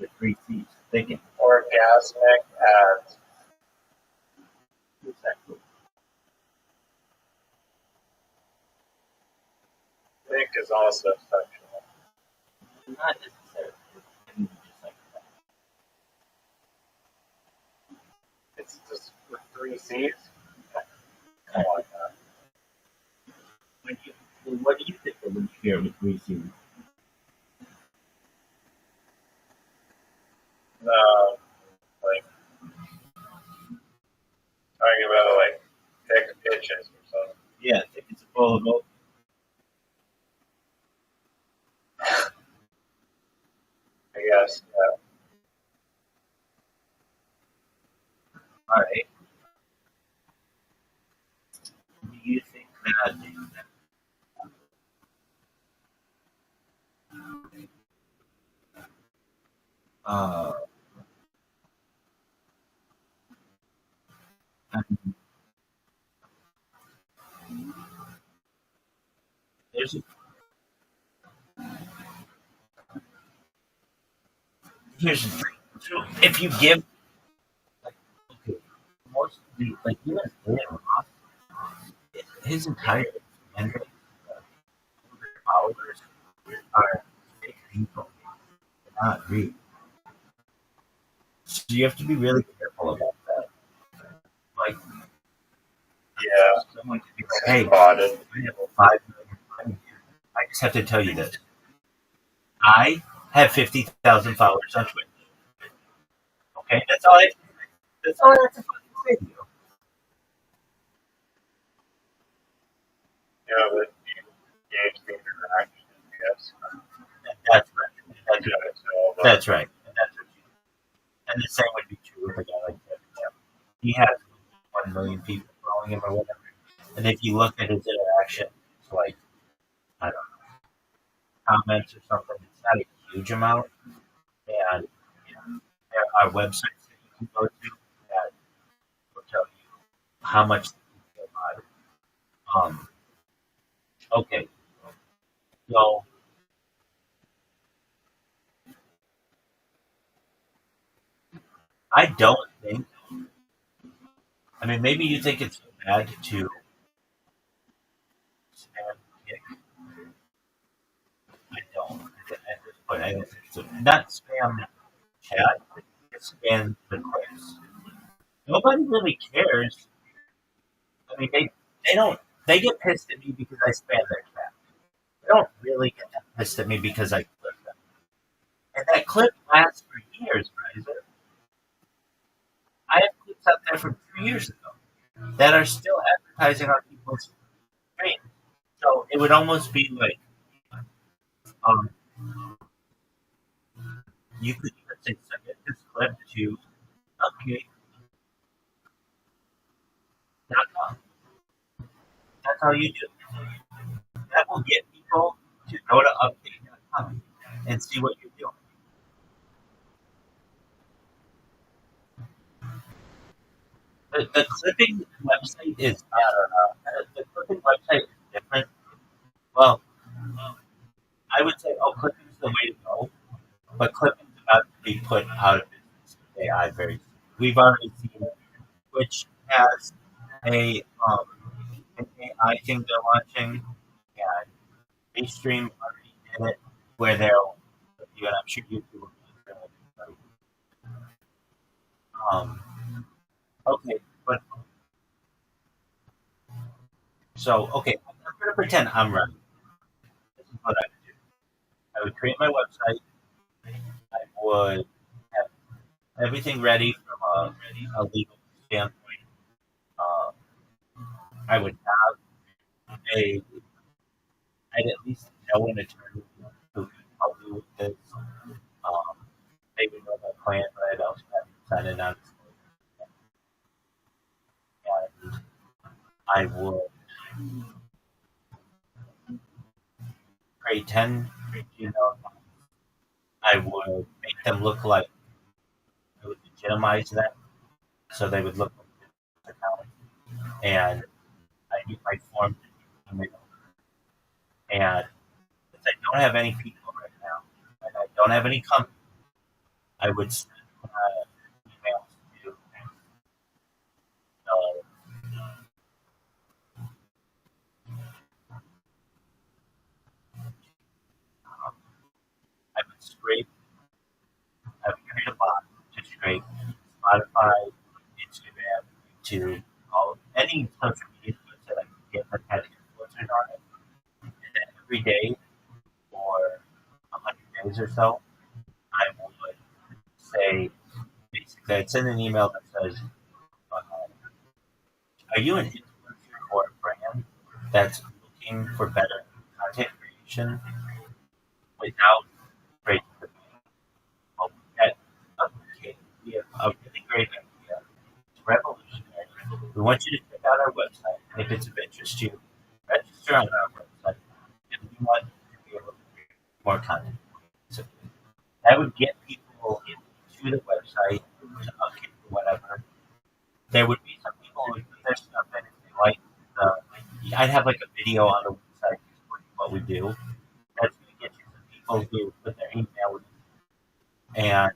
The 3 C's. Thinking. Orgasmic ads. Exactly. Thick is also sexual. Not necessarily. I mean, just like that. It's just with 3 C's. I like that. What do you think of when you hear with 3 C's? No, Well, I guess. all right. Do you think that uh, there's a, here's the thing. So if you give like okay, most like even Roth, his entire mandate followers are fake people, not real. So you have to be really careful about that. Like Yeah. someone could be like, "Hey, Spotted. I have 5 million money. I just have to tell you this. I have 50,000 followers on Twitter. Okay, that's all I. That's all I have to fucking say to you. Yeah, but you gauge the interaction, I guess. That's right. That's You right. gotta tell, but That's right. And that's what you, and the same would be true with a guy like that. He has 1 million people following him or whatever. And if you look at his interactions, like I don't know, comments or something, it's not a huge amount. And there are websites that you can go to that will tell you how much they feel about it. Okay, so I don't think. I mean, maybe you think it's bad to spam kick. I don't. At this point, I don't think so. Not spam chat, it's spam the clips. Nobody really cares. I mean, they don't. They get pissed at me because I spam their chat. They don't really get that pissed at me because I clip them. And that clip lasts for years, Riser. I have clips out there from 2 years ago that are still advertising on people's screens. So it would almost be like um, you could even say submit this clip to upgate.com. That's how you do it. That will get people to go to update.com and see what you're doing. The clipping website is the clipping website is different. Well, I would say clipping is the way to go, but clipping is about to be put out of business with AI very soon. We've already seen it, which has a an AI thing they're launching, and Restream already did it, where they'll, and I'm sure YouTube will do it. Okay, but so okay, I'm gonna pretend I'm right. This is what I would do. I would create my website. I would have everything ready from a legal standpoint. Uh, I would have a, I'd at least know an attorney who could help me with this. Um, they would know my plan, but I'd also have to sign it on. And I would create 10 Gmail accounts. I would make them look like I would legitimize them so they would look like business accounts. And I do my form email. And since I don't have any people right now, and I don't have any company, I would send emails to I would scrape, I would create a bot to scrape Spotify, Instagram, YouTube, all any social media that I can get that has influencers on it. And then every day for 100 days or so, I would say basically I'd send an email that says, uh, "Are you an influencer or a brand that's looking for better content creation without breaking the bank, well, okay, we have a really great idea. It's revolutionary. We want you to check out our website, and if it's of interest to you, register on our website, and we want to be able to create more content. So that would get people into the website to upkeep or whatever. There would be some people who would put their stuff in if they like the. I'd have like a video on the website explaining what we do. That's going to get you some people who put their email in, and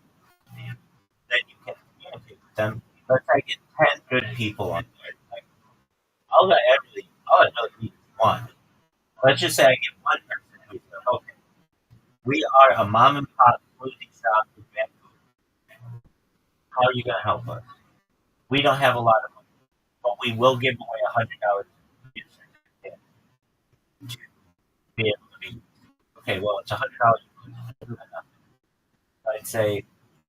then you can communicate with them. Let's say I get 10 good people on there. Like, all I really need is one. Let's just say I get one person who says, okay, we are a mom and pop smoothie shop in Vancouver. How are you going to help us? We don't have a lot of money, but we will give away $100 to be able to be. Okay, well, it's $100. I'd say,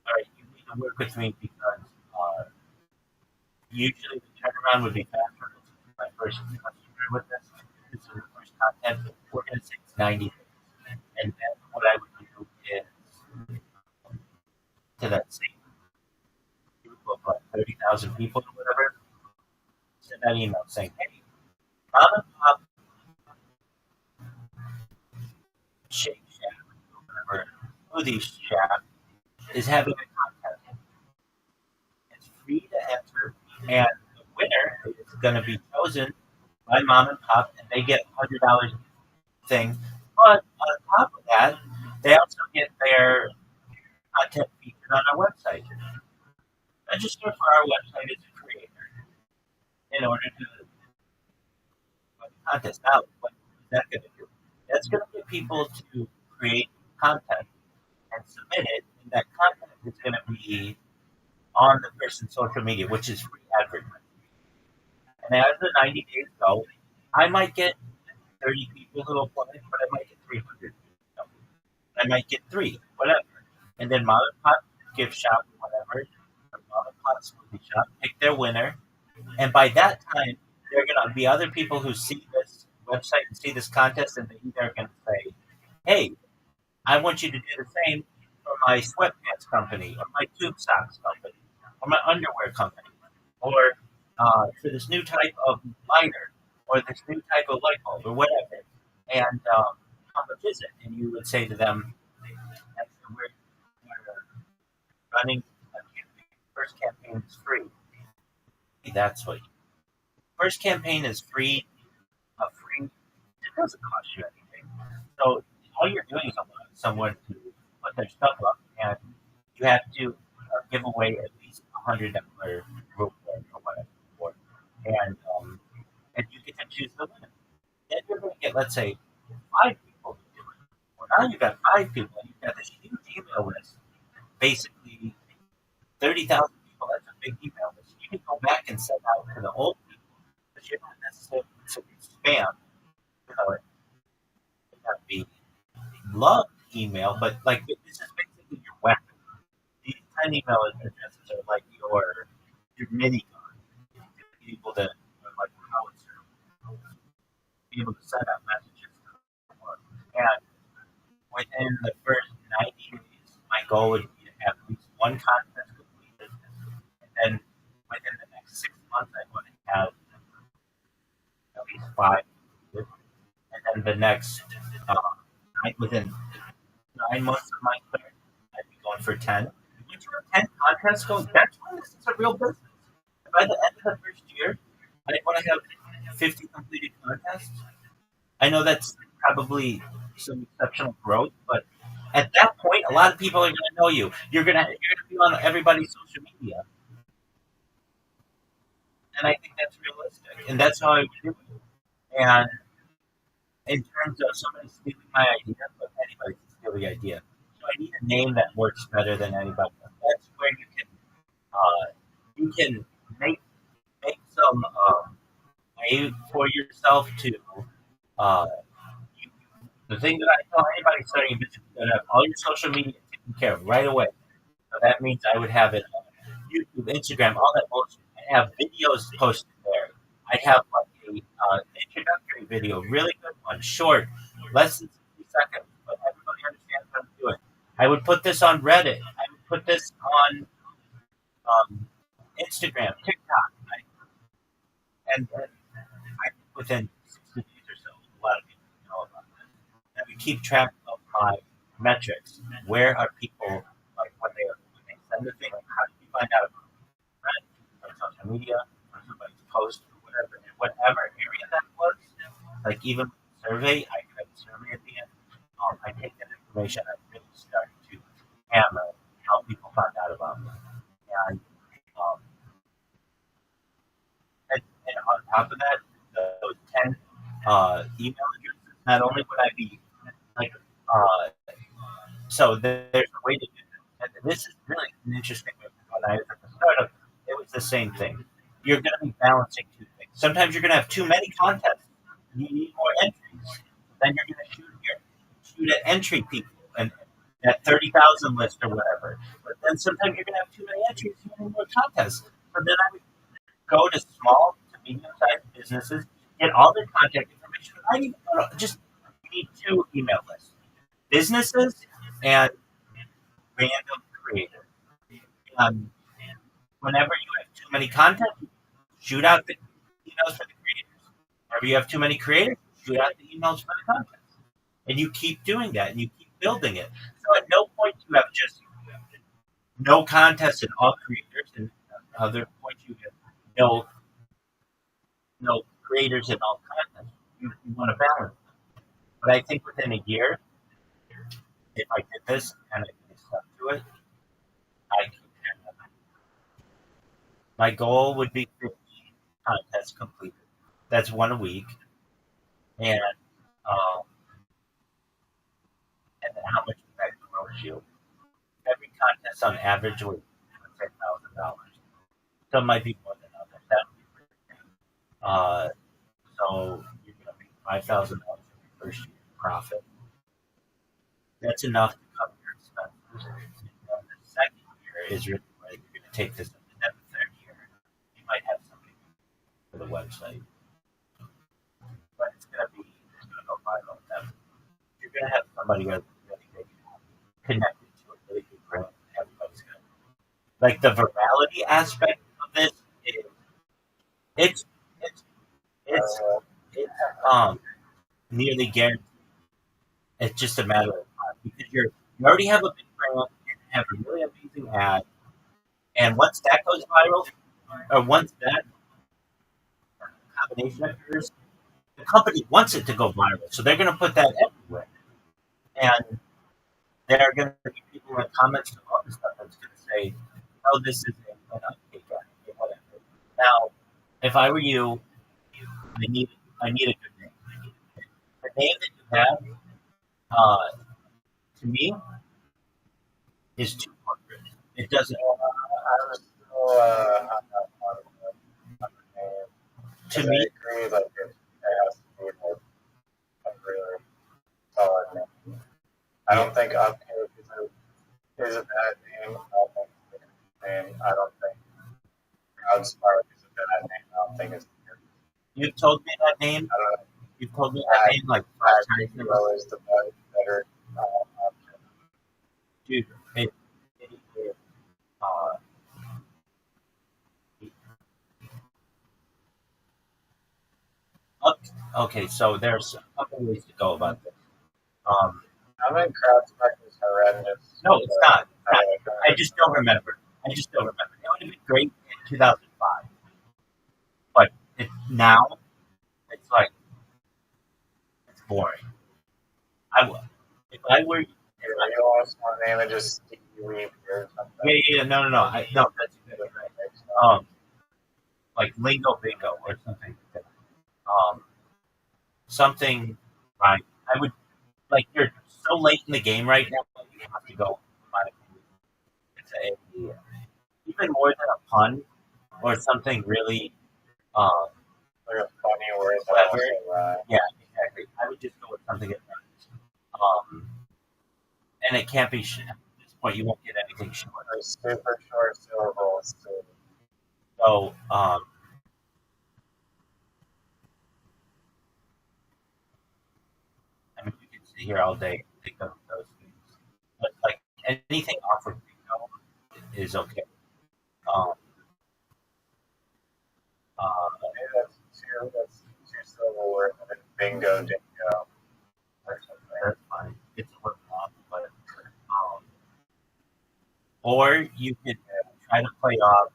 all right, you need to work with me because usually the turnaround would be faster. This is my first customer with this. This is the first content. We're going to say it's 90 days. And then what I would do is to that same group of like 30,000 people or whatever, send that email saying, hey, mom and pop Shake Shack, or Smoothie Shack is having a contest. It's free to enter, and the winner is going to be chosen by mom and pop, and they get $100 thing. But on top of that, they also get their content featured on our website. Register for our website as a creator in order to win the contest. Now, what is that going to do? That's going to get people to create content and submit it, and that content is going to be on the person's social media, which is free advertising. And as the 90 days go, I might get 30 people who apply, but I might get 300. I might get 3, whatever. And then mom and pop gift shop, whatever, or mom and pop smoothie shop, pick their winner. And by that time, there are going to be other people who see this website and see this contest, and they either are going to say, hey, I want you to do the same for my sweatpants company, or my tube socks company, or my underwear company, or for this new type of lighter, or this new type of light bulb, or whatever. And how much is it? And you would say to them, we're running a campaign. First campaign is free. That's what. First campaign is free. Free. It doesn't cost you anything. So all you're doing is allowing someone to put their stuff up, and you have to give away at least $100 reward or whatever. And you get to choose the winner. Then you're going to get, let's say, 5 people who do it. Well, now you've got 5 people, and you've got this huge email list. Basically, 30,000 people. That's a big email list. You can go back and send out to the old people, but you're not necessarily spam. You know, it may not be loved email, but like this is basically your weapon. These 10 email addresses are like your minigun. Be able to like howitzer, be able to send out messages. And within the first 90 days, my goal would be to have at least one contest completed, and then within the next 6 months, I want to have at least 5 completed, and then the next within 9 months of my career, I'd be going for 10. Once you have 10 contests going, that's when this is a real business. And by the end of the first year, I want to have 50 completed contests. I know that's probably some exceptional growth, but at that point, a lot of people are going to know you. You're going to be on everybody's social media, and I think that's realistic, and that's how I would do it. And in terms of somebody stealing my idea, but anybody can steal the idea. So I need a name that works better than anybody else. That's where you can make some way for yourself to. The thing that I tell anybody starting a business is to have all your social media taken care of right away. So that means I would have it on YouTube, Instagram, all that bullshit. I have videos posted there. I have like a introductory video, really good on short, less than 60 seconds, but everybody understands what I'm doing. I would put this on Reddit. I would put this on Instagram, TikTok, and within 60 days or so, a lot of people know about this. And we keep track of my metrics. Where are people, like when they send the thing, like how do you find out about it? On social media, on somebody's post, or whatever area that was. Like even survey, I have a survey at the end. I take that information, I really start to hammer how people find out about me. And, um, and on top of that, those 10 email addresses, not only would I be like, so there's a way to do this. And this is really an interesting way. When I was at the startup, it was the same thing. You're going to be balancing two things. Sometimes you're going to have too many contests. You need more entries. Then you're going to shoot at entry people and that 30,000 list or whatever. But then sometimes you're going to have too many entries. You need more contests. But then I would go to small to medium-sized businesses, get all their contact information. I need just you need two email lists: businesses and random creators. Um, Whenever you have too many content, shoot out the emails for the creators. Whenever you have too many creators, shoot out the emails for the content. And you keep doing that, and you keep building it. So at no point you have just no contests in all creators, and at other point you have no creators in all contests. You want to balance. But I think within a year, if I did this and I stuck to it, I could. My goal would be 50 contests completed. That's one a week, and um, and then how much that grows you. Every contest on average would be $10,000. Some might be more than others. That would be pretty great. So you're going to make $5,000 in your first year profit. That's enough to cover your expenses. And the second year is really where you're going to take this. And then the third year, you might have something for the website, but it's going to go viral. You're going to have somebody who's really big connected to a really good brand. Everybody's going to like the virality aspect of this. Is, it's it's it's it's nearly guaranteed. It's just a matter of time because you already have a big brand, you have a really amazing ad, and once that goes viral, or once that combination occurs, the company wants it to go viral, so they're going to put that everywhere, and there are going to be people in the comments and all this stuff that's going to say, "Oh, this is an uptake ad, or whatever." Now, if I were you, I need a good name. The name that you have, to me, is too corporate. It doesn't. I was still on the name. To I me, agree, like it has to be like a really solid name. I don't think Uptake is a bad name. I don't think it's a good name. I don't think Crowdspark is a bad name. I don't think it's good. you've told me that name. I don't know. You've told me that name like 5 times now. Hero is the better option. Dude, it uh, up, okay, so there's a couple ways to go about this. Um, I think Crowdspark is horrendous. no, it's not. It's not. I just don't remember. I just don't remember. It would have been great in 2005, but now it's like it's boring. I would if I were. You almost want to name it just Stevie Weaver or something. Yeah, no. No, that's exactly right. Like Lingo Bingo or something like that. Something right. I would like you're so late in the game right now. You have to go. It's even more than a pun or something really um, Like a funny word that clever. also Yeah, exactly. I would just go with something that and it can't be at this point. You won't get anything short. or super short syllables. So, sit here all day and think of those things. But like anything off of bingo is okay. Um, Maybe that's two silverware and then bingo dingo or something. that's fine. It's a little off, but or you could try to play off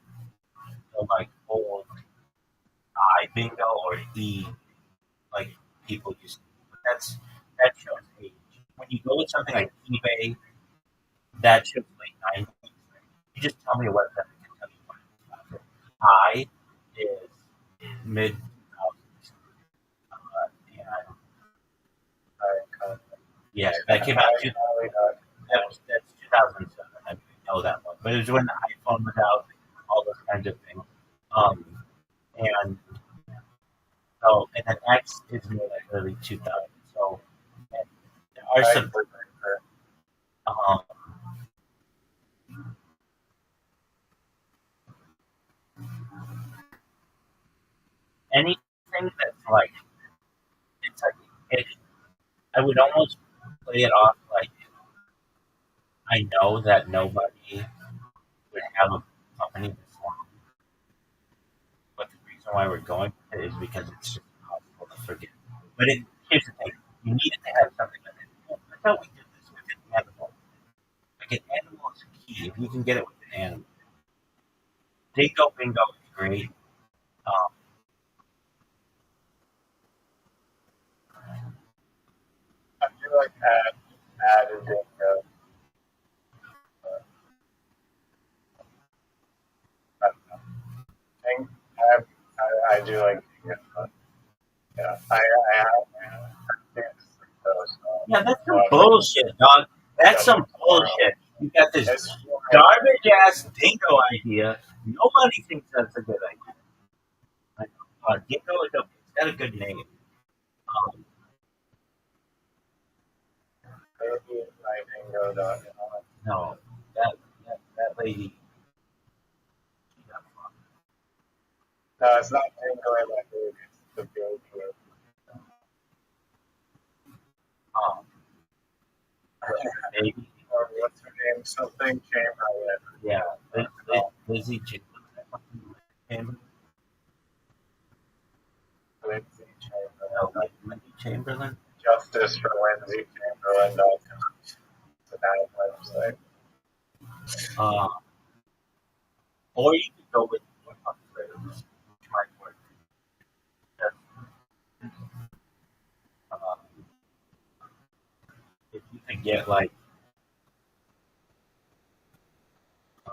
the like old I bingo or E like people used to do. But that shows age. When you go with something like eBay, that shows late 90s. You just tell me what that I can tell you what it's about. I is mid 2000s. And I kind of, yeah, that came out. highly not. That's 2007. I know that one, but it was when the iPhone was out, all those kinds of things. Um, and and then X is more like early 2000s. So and there are some um, anything that's like it's like it, I would almost play it off like I know that nobody would have a company this long, but the reason why we're going with it is because it's just impossible to forget. But here's the thing: you needed to have something like it. I thought we did this with an animal. Like an animal is key. If you can get it with an animal, Dingo Bingo is great. Um, I feel like add a dingo. I don't know. I think I do like dingo. But yeah, I have things like those. yeah, that's some So bullshit, dog. That's some bullshit. You got this it's garbage ass dingo idea. Nobody thinks that's a good idea. Like, dingo is okay. It's got a good name. Um, maybe my dingo dog. no, that lady. She got fucked. No, it's not dingo in my food. It's the goat food. Um, her baby. Or what's her name? Something Chamberlain. Yeah, Lizzie Chamberlain. Lindsay No, Chamberlain. Lindsay Chamberlain. Justice for Lindsay Chamberlain.com. It's a bad website. Uh, or you could go with one of the which might work. Uh, if you could get like uh,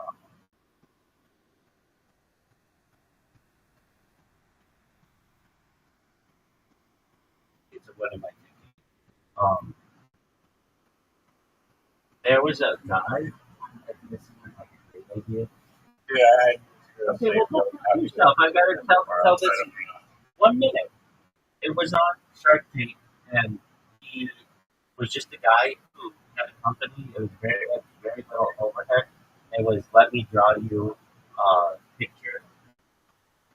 what am I thinking? There was a guy. I think this is like a great idea. Yeah, I Okay, well, go fuck yourself. I gotta tell this in 1 minute. It was on Shark Tank, and he was just a guy who had a company. It was very little overhead. It was let me draw you a picture.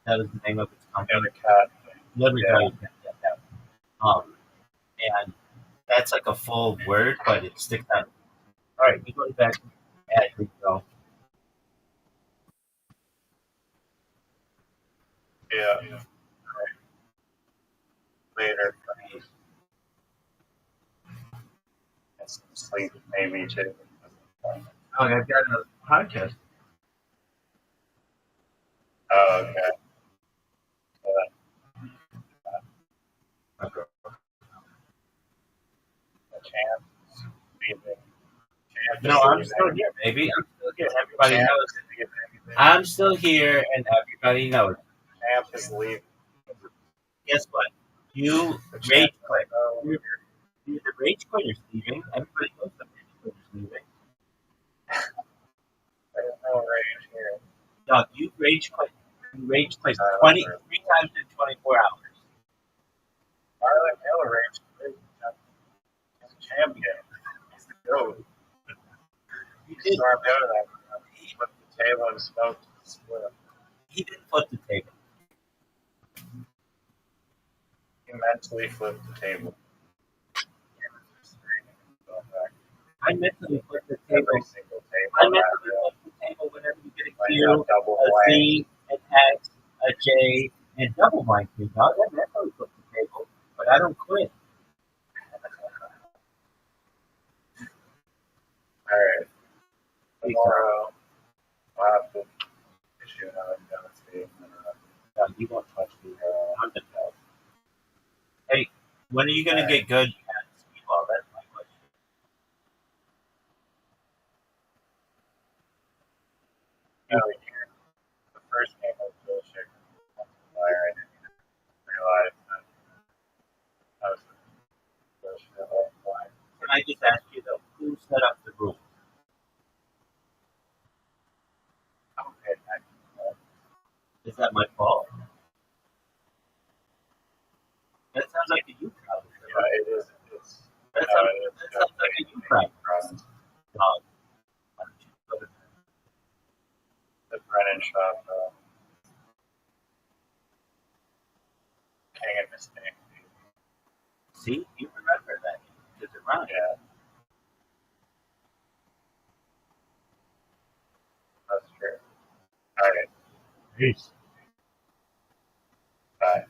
That was the name of its Yeah, company. the cat. Let me draw Yeah. you a picture. And that's like a full word, but it sticks out. All right, we go back. Ad we go. Yeah. Right. Later. And some sleep, maybe too. Oh, I've got a podcast. Oh, okay. So Okay. the chance. Leaving. Chance No, is I'm leaving. still here, baby. I'm still here. Everybody Champ knows. is leaving. I'm still here, and everybody knows. Champ is leaving. Guess what? You The rage champ. quit. Oh, You're the rage quitter's leaving. Everybody knows the rage quitter's leaving. there's no rage here. Dog, you rage quit. You rage quit I 23 times in 24 hours. Marlon Hill rage quit. He's a champion. He's the GOAT. You He did. stormed out of that. He flipped the table and smoked the split. He didn't flip the table. He mentally flipped the table. I mentally put the every table. single table I on that mentally row. put the table whenever you get a Like Q, double a blank. Z, an X, a J, and double blank me, dog. I mentally put the table, but I don't quit. All right. Peace out. Tomorrow, I'll have to issue another notice. No, you won't touch me. I'm the best. Hey, when are you gonna get good at speedball? That's my question. No, here, the first game was bullshit. I didn't realize that I was bullshit all the time. Can I just ask you though, who set up the rules? I don't pay attention to that. Is that my fault? That sounds like a you problem. Yeah, it is. It's, That no, sounds, it is that sounds like a you problem. from Dog. Why don't you go to the Brennan shop, King and Mistake. see? You remember that because it rhymes. Yeah, that's true. All right, Peace. bye.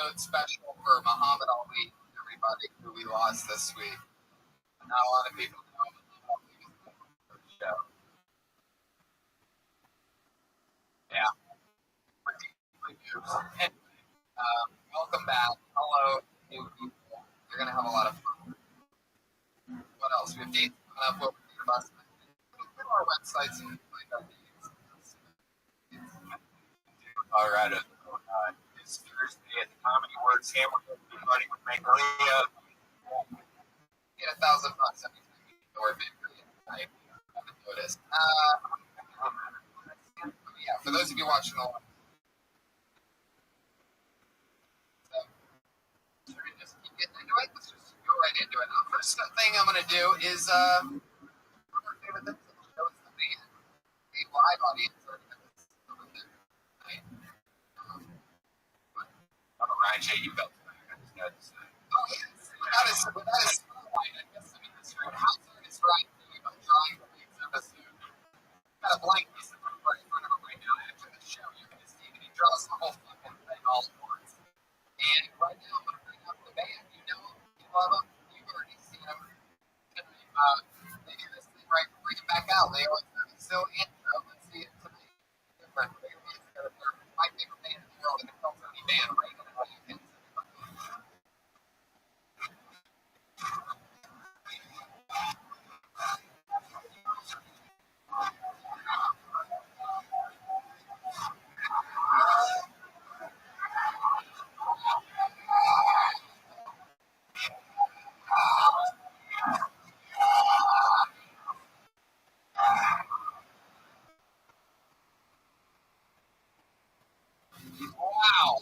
note special for Muhammad Ali, everybody who we lost this week. Not a lot of people know Muhammad Ali was the show. Yeah. We're deeply moved. Anyway, welcome back. Hello, new people. You're going to have a lot of fun. What else? We have dates coming up. What we're thinking about. Go to our websites and find out dates. Colorado. This Thursday at the Comedy Works Hamburger, everybody with Magnolia. Get $1,000 every time you door Magnolia. I haven't noticed. Yeah, for those of you watching the live. So, should we just keep getting into it? Let's just go right into it. The first thing I'm going to do is one of our favorite things that the show is the band. A live audience already got this over there tonight. I'm a Ryan J. You felt tonight. I just got to say. Oh, yes. Without his spotlight, I guess I'm in this room. How soon is Ryan J. about drawing the week's episode? Got a blank piece of paper in front of him right now. After the show, you're going to see that he draws the whole fucking thing all at once. And right now, I'm going to bring up the band. You know them, you love them, you've already seen them. They do this thing right, bring it back out. They always have a silly intro. Let's see it tonight. Different. They're my favorite band in the world, and it comes from any band right now. You can Wow.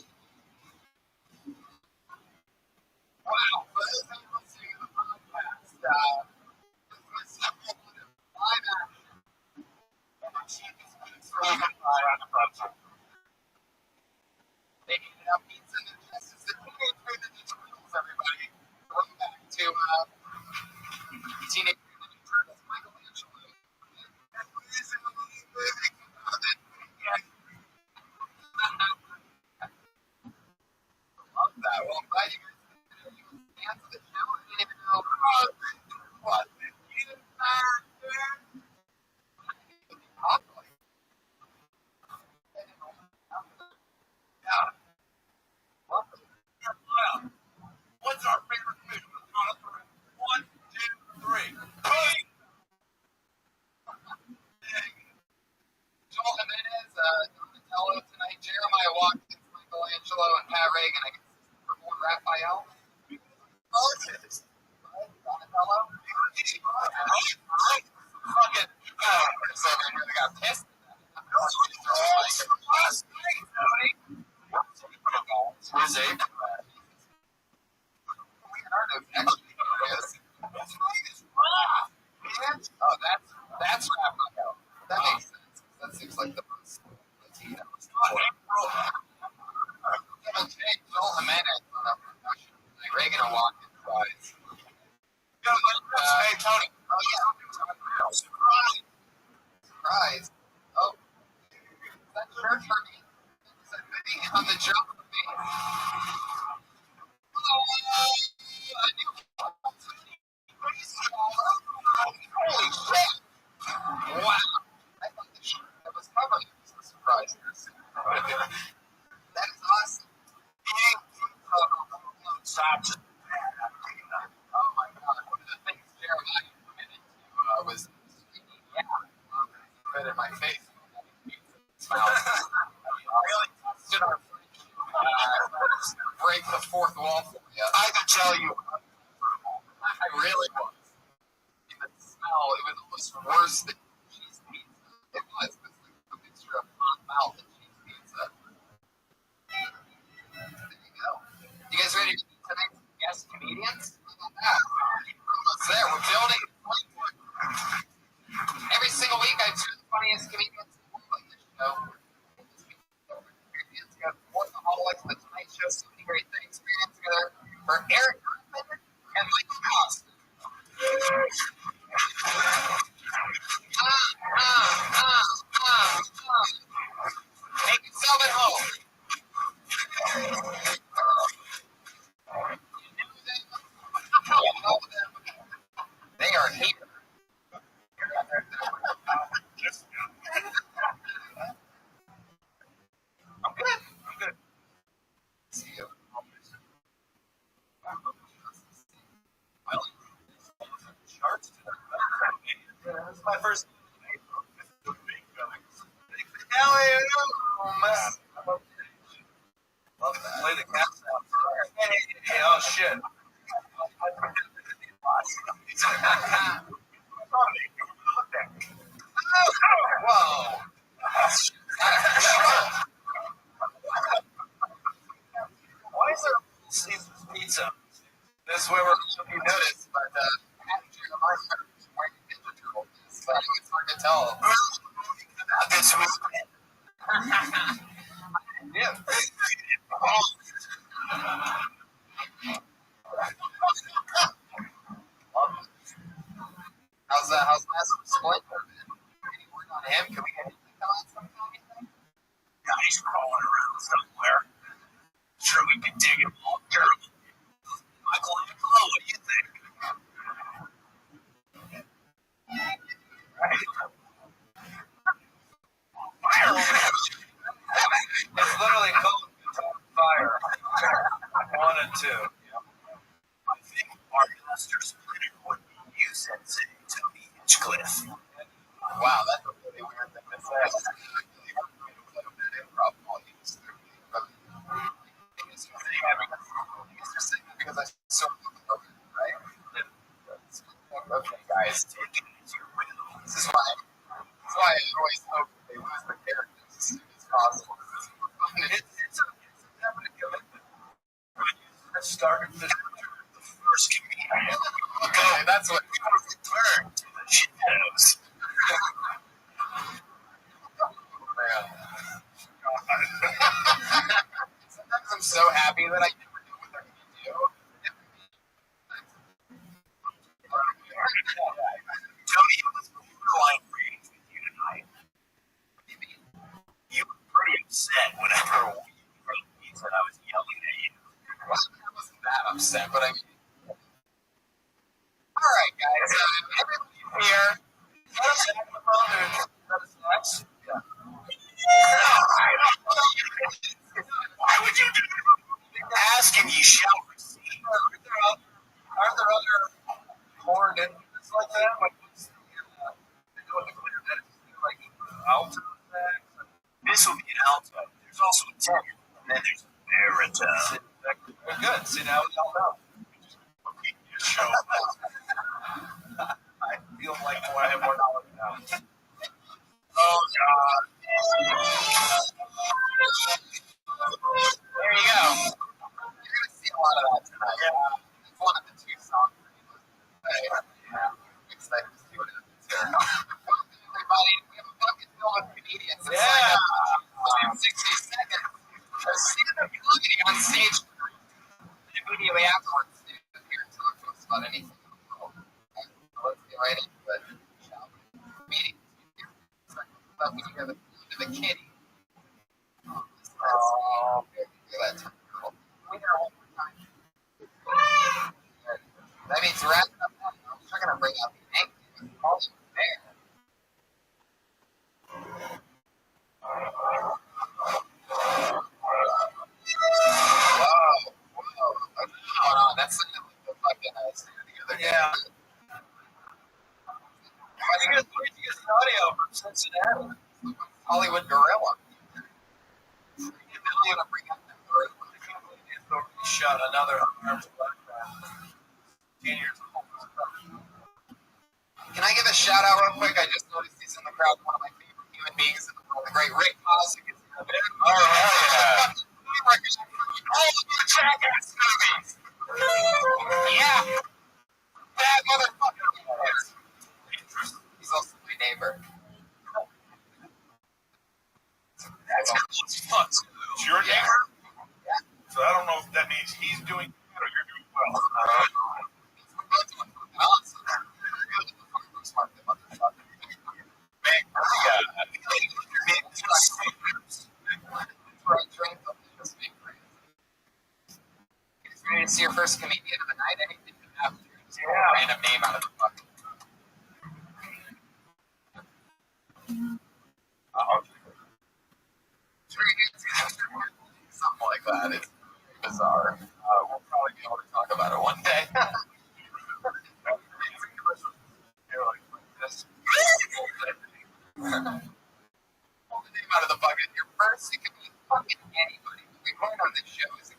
Wow. For those of you listening to the podcast, this was live action. And the chief is being thrown on the project. They handed out pizza and justice. The Teenage Mutant Ninja Turtles, everybody. Going back to Teenage Mutant Ninja Turtles, Michelangelo. Love that. Well, I'm glad you guys fans of the show. I didn't even know what you are doing. Yeah. Welcome. What's our favorite food? One, two, three. Hey! Joel Jimenez, Donatello tonight. Jeremiah Watkins, Michelangelo, and Pat Reagan. I guess for more Raphael. Moses. Donatello. Fucking. So I really got pissed. Where's Abe? Leonardo actually is. That's right. It's Roth. Oh, that's Raphael. That makes sense. That seems like the most Latino. Joel Jimenez on a production. Like Reagan and Watkins twice. Hey, Tony. Oh, yeah. Surprise. Oh. Is that church for me? Is that me on the jump for me? Holy shit! Wow! I thought the shirt that was covered was a surprise. That is awesome. Oh my god! One of the things Jeremiah committed to was in my face. Smile. Really tested our friendship. Break the fourth wall for you. I can tell you. I really was. The smell, it was almost worse than cheese pizza. It was. It was like a mixture of hot mouth and cheese pizza. There you go. You guys ready to meet tonight's guest comedians? Look at that. Almost there. We're building. Every single week, I choose the funniest comedians in the world on this show. Comedians got Workaholics, The Tonight Show, so many great things. We're getting together for Eric and Michael Cost. I Love that. Play the cat sound. Hey, oh shit. Whoa. Why is there a Caesar's pizza? This way we're going to notice, but actually, my shirt is wearing a Ninja Turtle. So it's hard to tell. This was Yeah. How's last split? Any word on him? Can we get him to come out sometime? yeah, he's crawling around somewhere. Sure, we can dig him all terrible. Michelangelo, what do you think? Fire over there. It's literally called Fire. 1 and 2. I think our master splinter would be you, Sensei, to the Hinchcliffe. Wow, that's a really weird thing to say. Because I saw right? Okay, guys. This is why I always hope they lose the characters as soon as possible. It's a definite commitment. I started the first comedian. Okay, that's what Return to the shadows. Sometimes I'm so happy that I never know what they're going to do. Tony, it was borderline rage with you tonight. You were pretty upset whenever you said I was yelling at you. Well, I wasn't that upset, but I mean. Alright, guys, everybody's here. Let us have the phone to let us next. Yeah. Why would you do that? Ask and you shall receive. Aren't there other coordinates like that? Like, they go with the clarinet, like alto sax. This will be an alto. There's also a tenor, and then there's a baritone. We're good. See, now we all know. Your show. I feel like I have more knowledge now. Oh, God. There you go. You're going to see a lot of that tonight. It's one of the 2 songs that you listen to today. I'm excited to see what happens here. Everybody, we have a bucket filled with comedians. It's like 60 seconds. There's stand-up comedy on stage tonight. And immediately afterwards, stand up here and talk to us about anything in the world. Let's get right into it. Comedians. But we have the kitty. Oh, that's cool. We hear one more time. That means wrapping up. I'm still going to bring up the egg. All there. Whoa. What's going on? That's the fucking together. Yeah. Where'd you get the audio from Cincinnati? Hollywood Gorilla. I'm going to bring up that gorilla. Shot another harmful background. 10 years old. Can I give a shout out real quick? I just noticed he's in the crowd. One of my favorite human beings in the world, the great Rick Posnick is in the band. Oh, yeah. All of the Jackass movies. Yeah. Bad motherfucker. He's also my neighbor. That's close as fuck. It's your neighbor? Yeah. So I don't know if that means he's doing bad or you're doing well. It's your first comedian of the night. Anything can happen. Just a random name out of the bucket. Something like that. It's bizarre. We'll probably be able to talk about it one day. Pull the name out of the bucket. Your first, it could be fucking anybody. We point on the show is a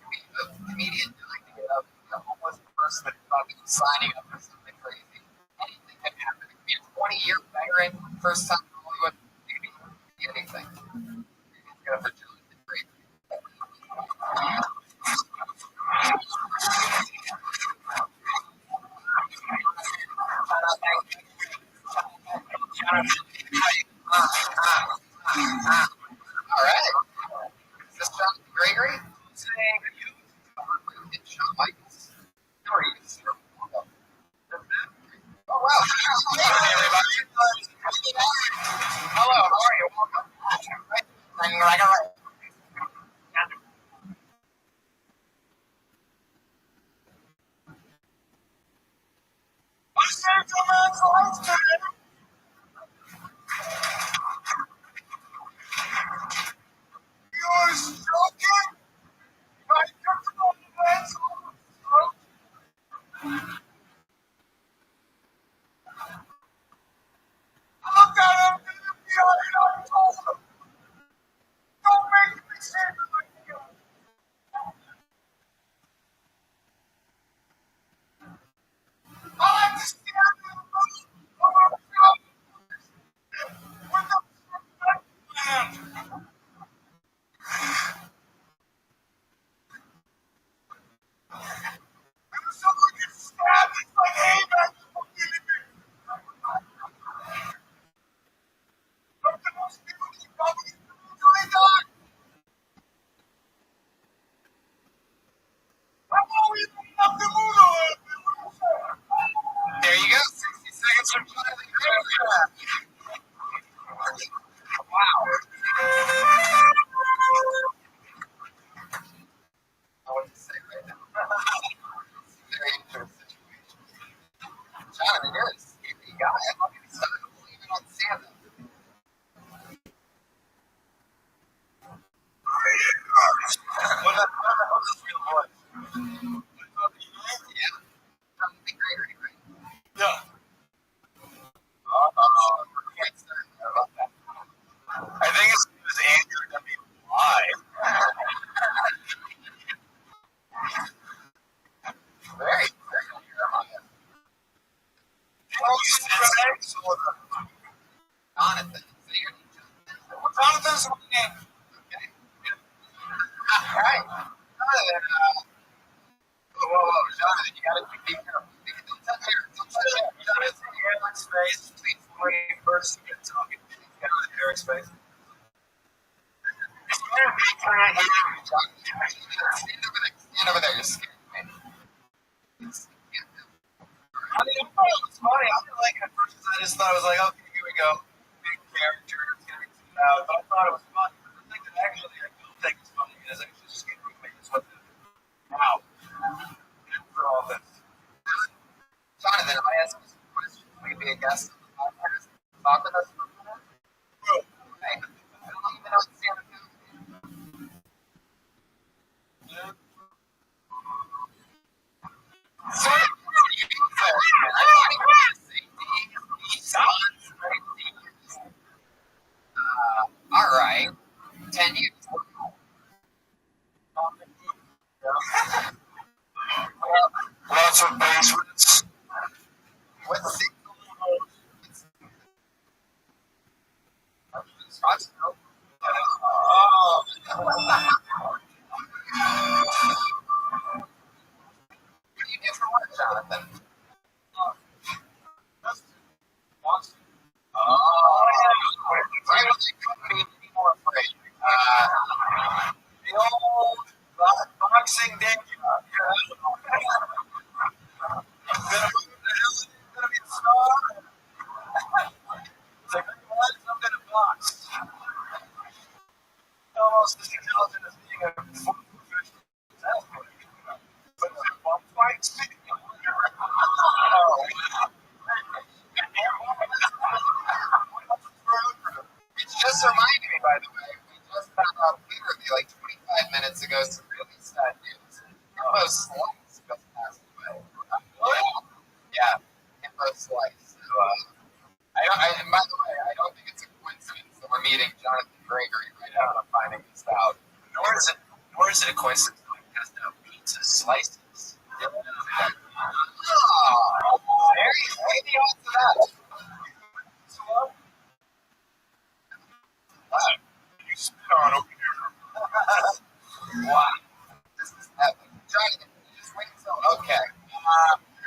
comedian dying to get up, a homeless person fucking signing up for something crazy. Anything can happen. It could be a 20-year veteran, first time in Hollywood, it could be anything. It's gonna for Jonathan Gregory. All right. Is this Jonathan Gregory? Saying you and Shawn Michaels. How are you, sir? Oh, wow. Hey, everybody. Hello, how are you? Welcome. You're joking? My personal defense. Look at him. I told him. Don't make me say it like you. I like to stand in the middle of a crowd with a man. And if someone gets stabbed, it's like, hey, man, you're kidding me. But the most people keep coming until they die. I'm always enough to move on. There you go, 60 seconds from Jonathan Gregory. Wow. I want to say right now. It's a very interesting situation. Jonathan, you're a scary guy. I love you. I don't believe it on Santa. What about his real voice? Yeah. Jonathan Gregory, right? Yeah. Can't start about that. I think it's because Andrew WY. Very, very clear. Jonathan. Say your name, Jonathan. Jonathan's my name. Okay. All right. Jonathan, whoa, Jonathan, you gotta be careful. Don't touch here. Don't touch here. Jonathan, Eric's face. Please, before you first get talking, get out of Eric's face. Stand over there. You're scared. I mean, it's funny. I feel like at first I just thought it was like, okay, here we go. Big character. It's going to be too loud. But I thought it was funny. The thing that actually I don't think is funny is actually just getting me. It's what the. Wow. For all this. Jonathan, if I ask you some questions, will you be a guest on the podcast? Talk with us for a minute? Okay. I don't even know what Santa Fe is. All right. 10 years. Lots of basements. With single homes. Rothschild. Oh. What do you do for work, Jonathan? Oh, right when they couldn't be any more afraid. The old boxing day job. Gonna move to hell, gonna be the star. It's like, what? I'm gonna box. Almost as intelligent as being a full professional tennis player. But the bum fights? It just reminded me, by the way, we just found out literally like 25 minutes ago some really sad news. pizza slices. Oh, very the odds of that. You spit on over here. Wow. This is epic. Johnny, just wait until. Okay.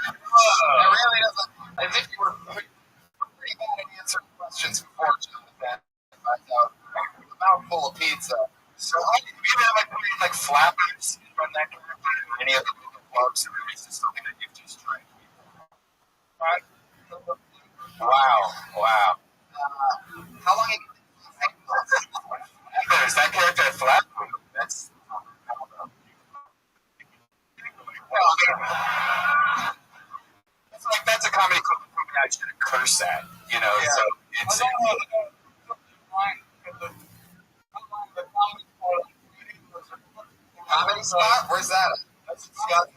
It really doesn't. I think you were pretty bad at answering questions before, Jonathan. But a mouthful of pizza. So I didn't even have like flappers from that character. Any of the clubs, or is this something that you've just tried? Wow. How long have you been? Is that character a flap? That's. That's a comedy club I should curse at, you know. Yeah. So it's comedy spot. Where's that? That's Scott.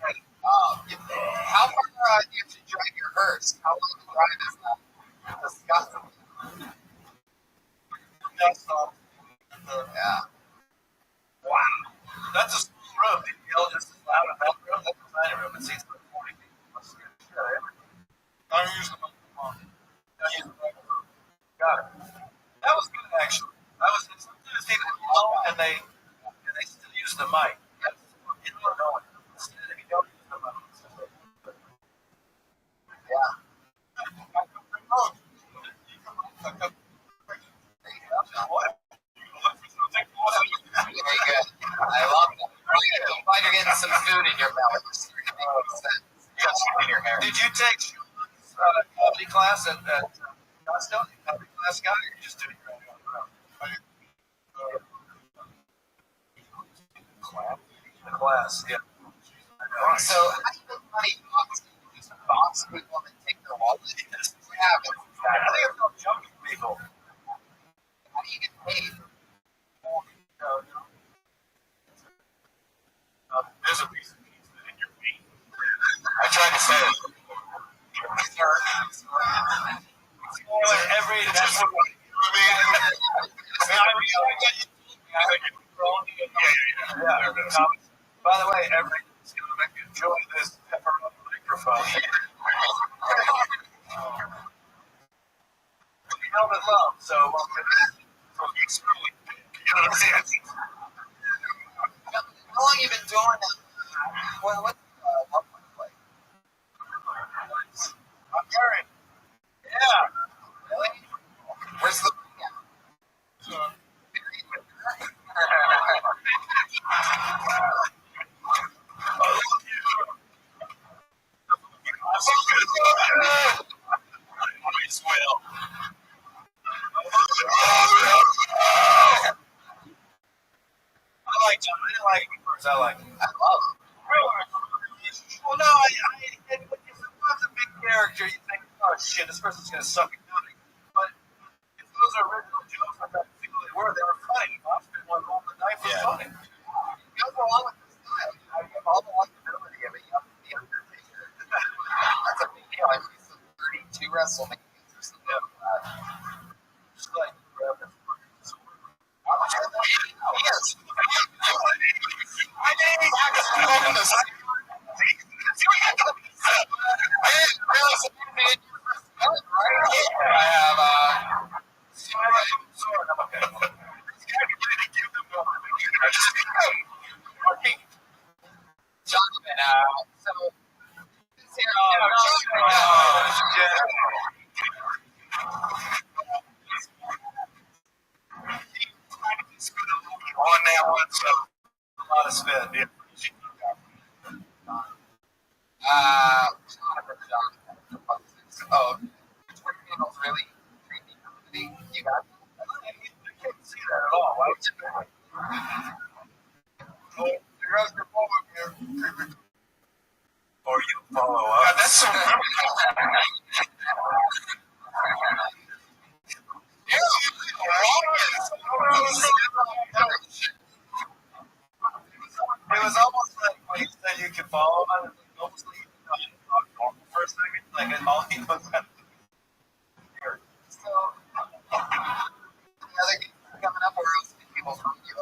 How far do you have to drive your hearse? How long the drive is that? To Scott. Yeah. Wow. That's a small room. They yell just as loud as that room. That's a tiny room. It seats like 40 people. I'm using the phone. Got it. That was good, actually. That was it's good to see them low and they still use the mic. That's you don't know it. If you don't use the mic. Yeah. Very good. I love that. I'm glad you're getting some food in your mouth. Just in your hair. Did you take comedy class at Scottsdale? Comedy class guy, or you just did it your own? Class, yeah. So, how do you make money? Just box people and take their wallet? What happens? I think it's called jumping people. How do you get paid? There's a piece of pizza in your feet. I tried to say it. Every that's what yeah. By the way, everything's going to make you enjoy this pepperoni microphone. We held it low, so it's really big. You know what I'm saying? How long have you been doing that? What's like? I'm Gary. Yeah. Really? Where's the? Always will. I didn't like it first. I like it. I love it. Well, no, it was a big character. You think, oh shit, this person's gonna suck at comedy. But if those are original jokes, like I feel they were funny. Rothschild one rolled the knife was funny. You go along with this style. I have all the likability of a young Undertaker. That's a big deal. I've seen some 32 WrestleManias or something like that. Just like How much are they? Yes. On that one, so a lot of spit. Yeah. Oh, Twitter really creepy comedy. You got I can't see that at all. Why would you? Oh, you guys can follow here. Or you follow up. God, that's so It was almost like when he said you could follow him. I was like, almost like for a second, like all he was at. So, other games coming up, or else people from you.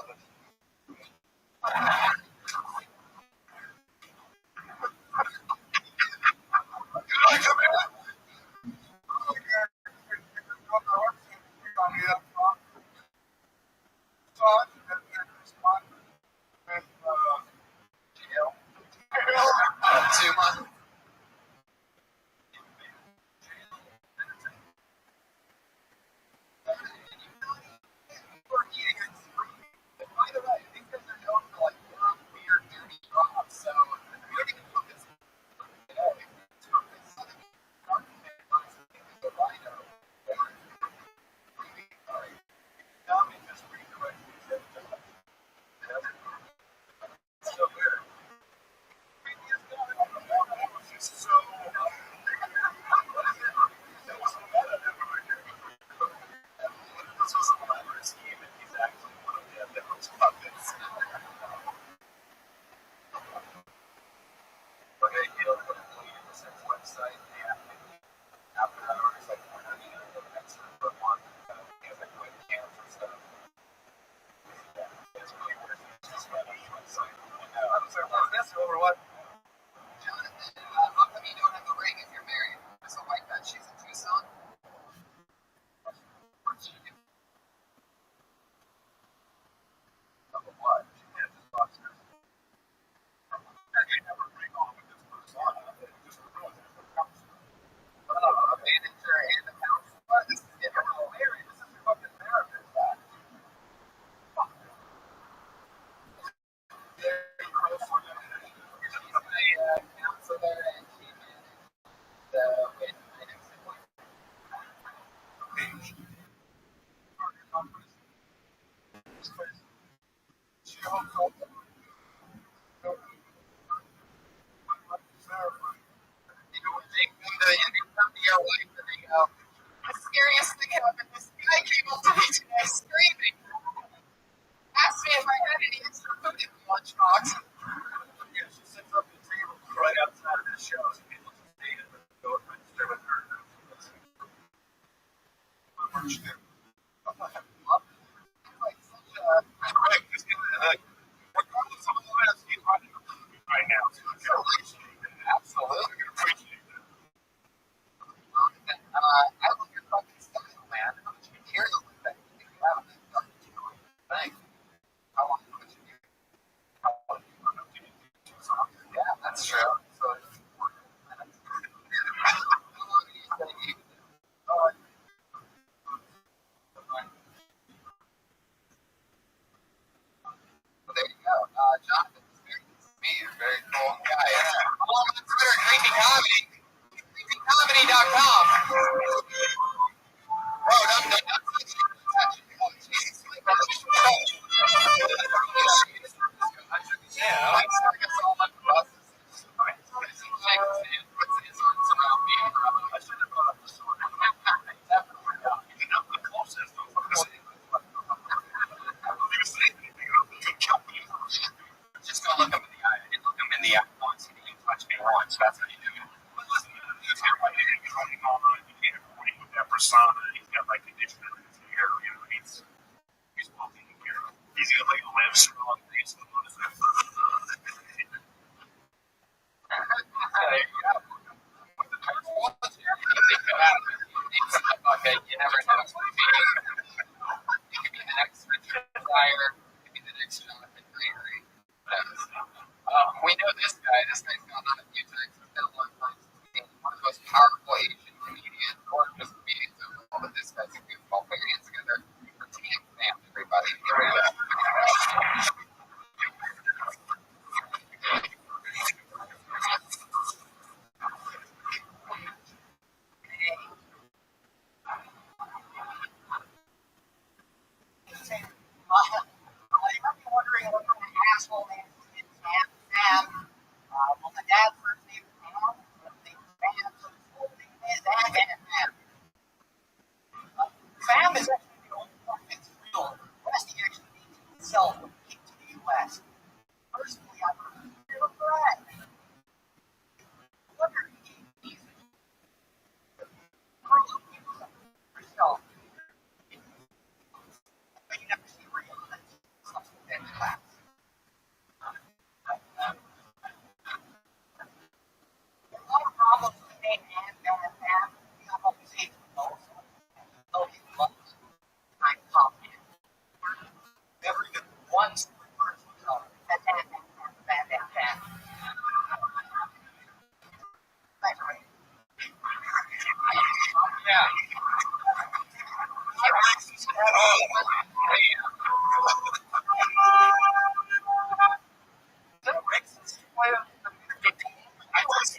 once. That's how you do it. But listen, he's got like a cutting on. You can't point with that persona. He's got like conditioner in his hair. You know, he's well taken care of. He's got like lips on his face. What is that? Okay, you never know. It could be the next Richard Dyer, it could be the next Jonathan Gregory. We know this guy. This guy's gone on a few times. He's been one of the most powerful Asian comedians, or just comedians overall. But this guy's a goofball. Put your hands together for Tam Fam, everybody. Here we go. You might be wondering what kind of asshole named Sam. Well, my dad's first name is Sam, his name is Sam, so his full name is Sam. Sam is actually the only one that's real. The rest he actually named himself when he came to the U.S. Personally, I prefer Brad. I wonder if he gave these herself. But you never see real something that class. A lot of problems with the name and Sam. We have always hated the most. Oh, he loves time top in. Never even once refers to himself as Sam. Thanks, Ray. Yeah. At all. Is that racist? Why don't I was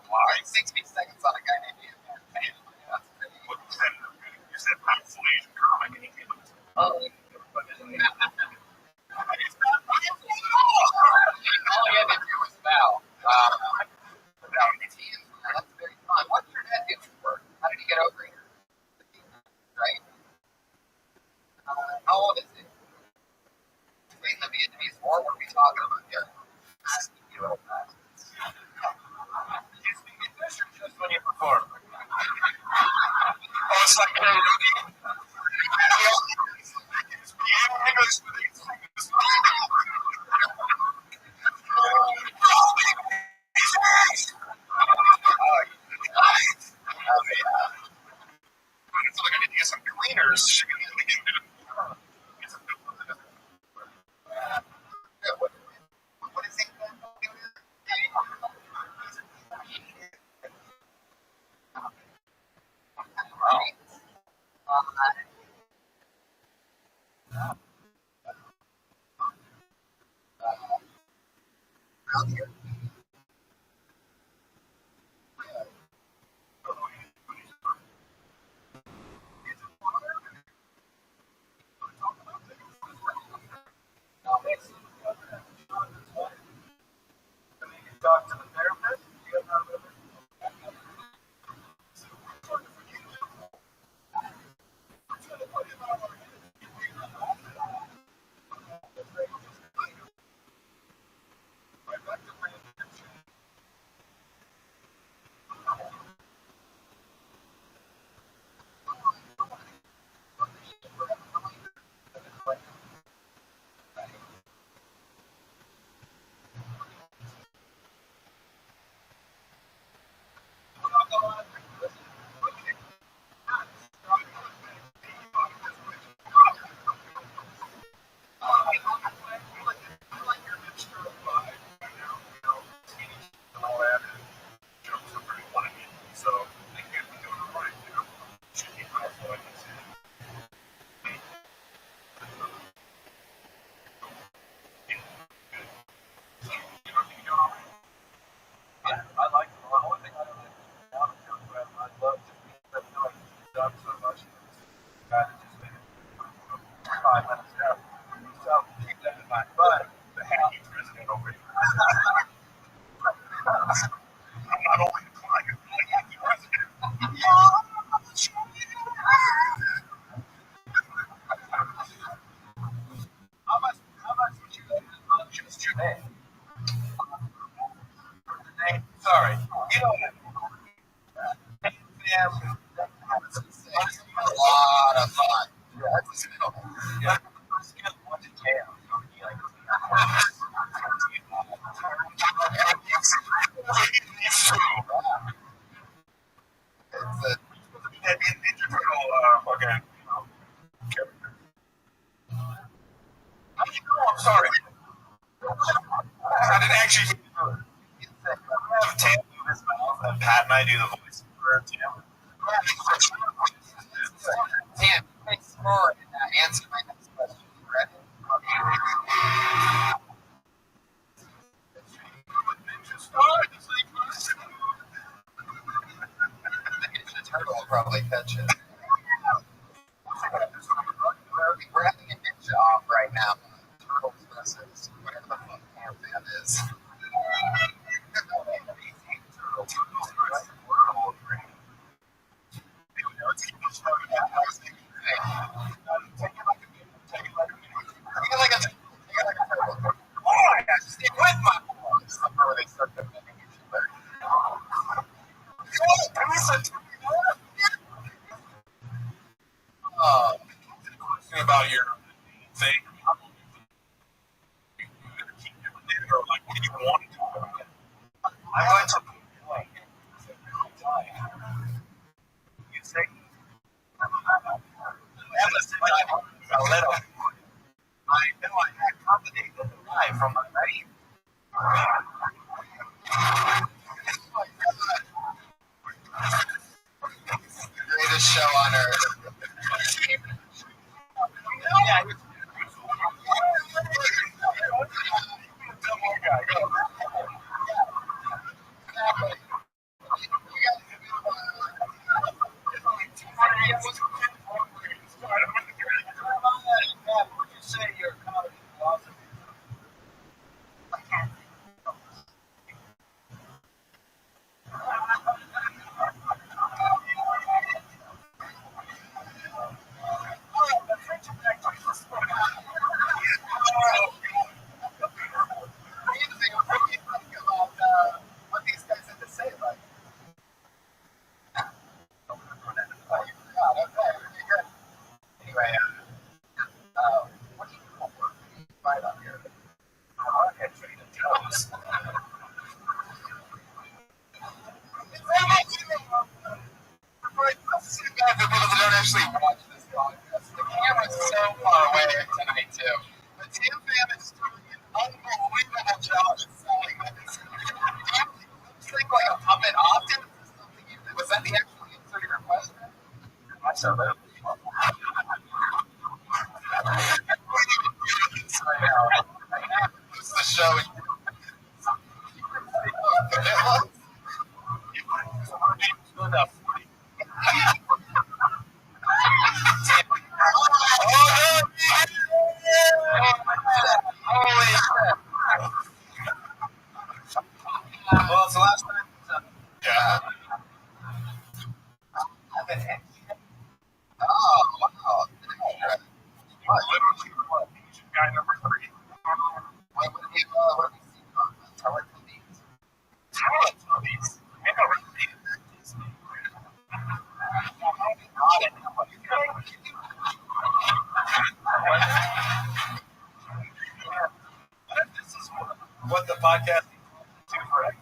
why? 60 seconds on a guy named Ian. That's pretty. You said powerful Asian comic, and he came up to All he had to do was bow. It's Ian. That's very fun. What did your dad do for work? How did he get over here? Right? How old is he? Wait, the Vietnamese War? What are we talking about here? Asking you about that. you speak English or just when you perform? Oh, it's like Nairobi. English with these things. So I need to get some cleaners. What is it? Right. Around here. I'm sorry. I didn't actually have Tam move his mouth, and Pat and I do the voice for Tam. Damn, thanks for answering my next question. Ready? The turtle will probably catch it. We're having a ninja off right now. Turtle versus whatever the fuck camp that is. Stick with my boys. Before they start defending each other. About your thing. Or like, what do you want to do? I went to you say a little. I know I had company with the guy from my name. Greatest show on earth. Yeah. What these guys had to say about you. Anyway, what do you do for work? What do you find out here? I Trader Joe's. For people that don't actually watch this podcast, the camera's so far away tonight too. But Tim Pham is doing an unbelievable job at selling this. Tim looks like a puppet often. Was that the actual answer to your question? Absolutely. It's the show. Well, it's the last time. Yeah. I've been oh, wow. Literally, what? Asian guy number 3. What would he see? Teletubbies? Teletubbies. I never seen Disney. This is what the podcast is for everyone.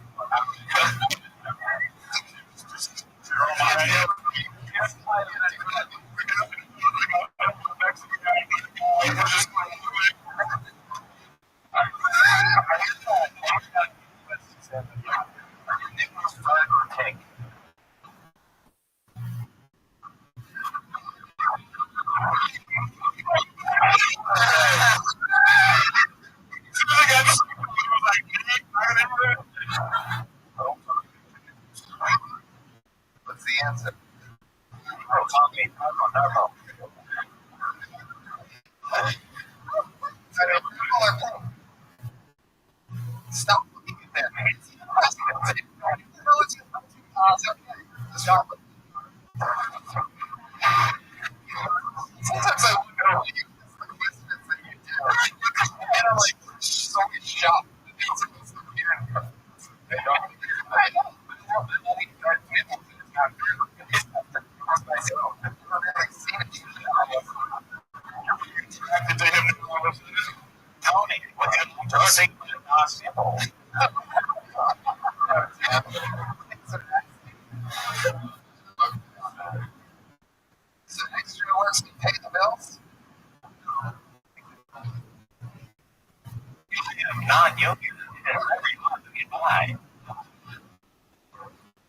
non-yogi. Every month we get by.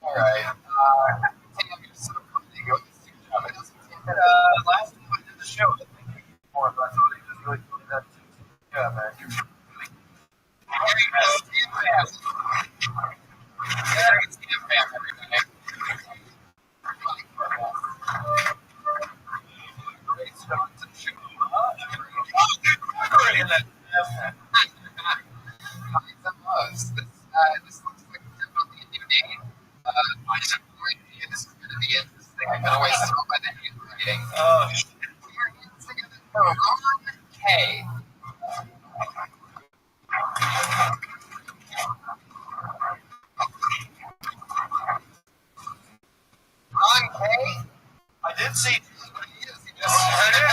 All right. Tam, you're so funny. Go this job. It doesn't seem that, Last time I did the show, I think we did more, but I thought it was really funny that too. Yeah, man. Harry has Tam Fam. Harry has Tam Fam, everybody. Funny for us. Great start to the show. Oh, dude, we're already in that. This looks like definitely a new name. I have no idea. This is going to be interesting. I can always tell by the handwriting. Oh, We're in together for Ron K. Ron K? I did see. He is. He just heard it.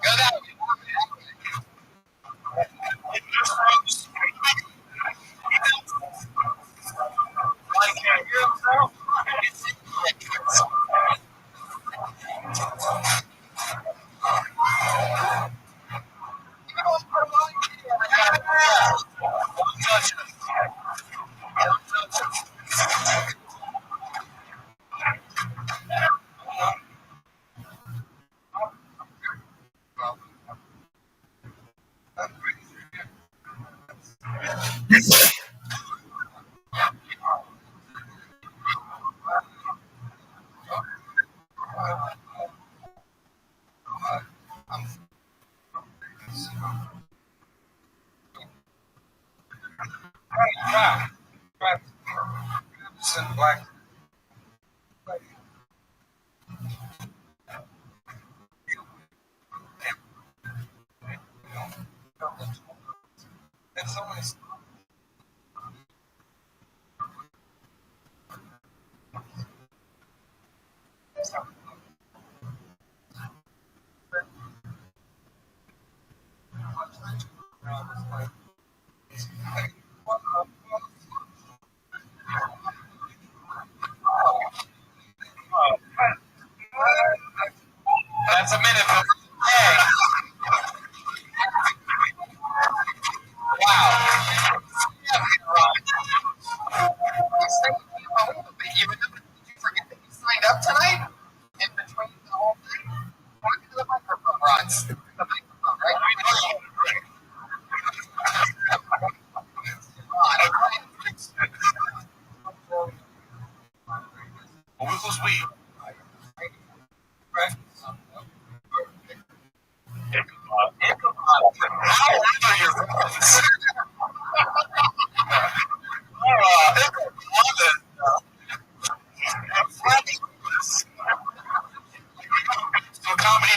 Go that way. It just froze. I can't hear himself. Don't touch it. Don't touch it. Wow. Some black. There's so many. That's a minute. Hey. Wow. You forget that you signed up tonight? In between the whole thing? Talk to the microphone, Ron. The microphone, right? What was those weed? Right. How old are your friends? So comedy.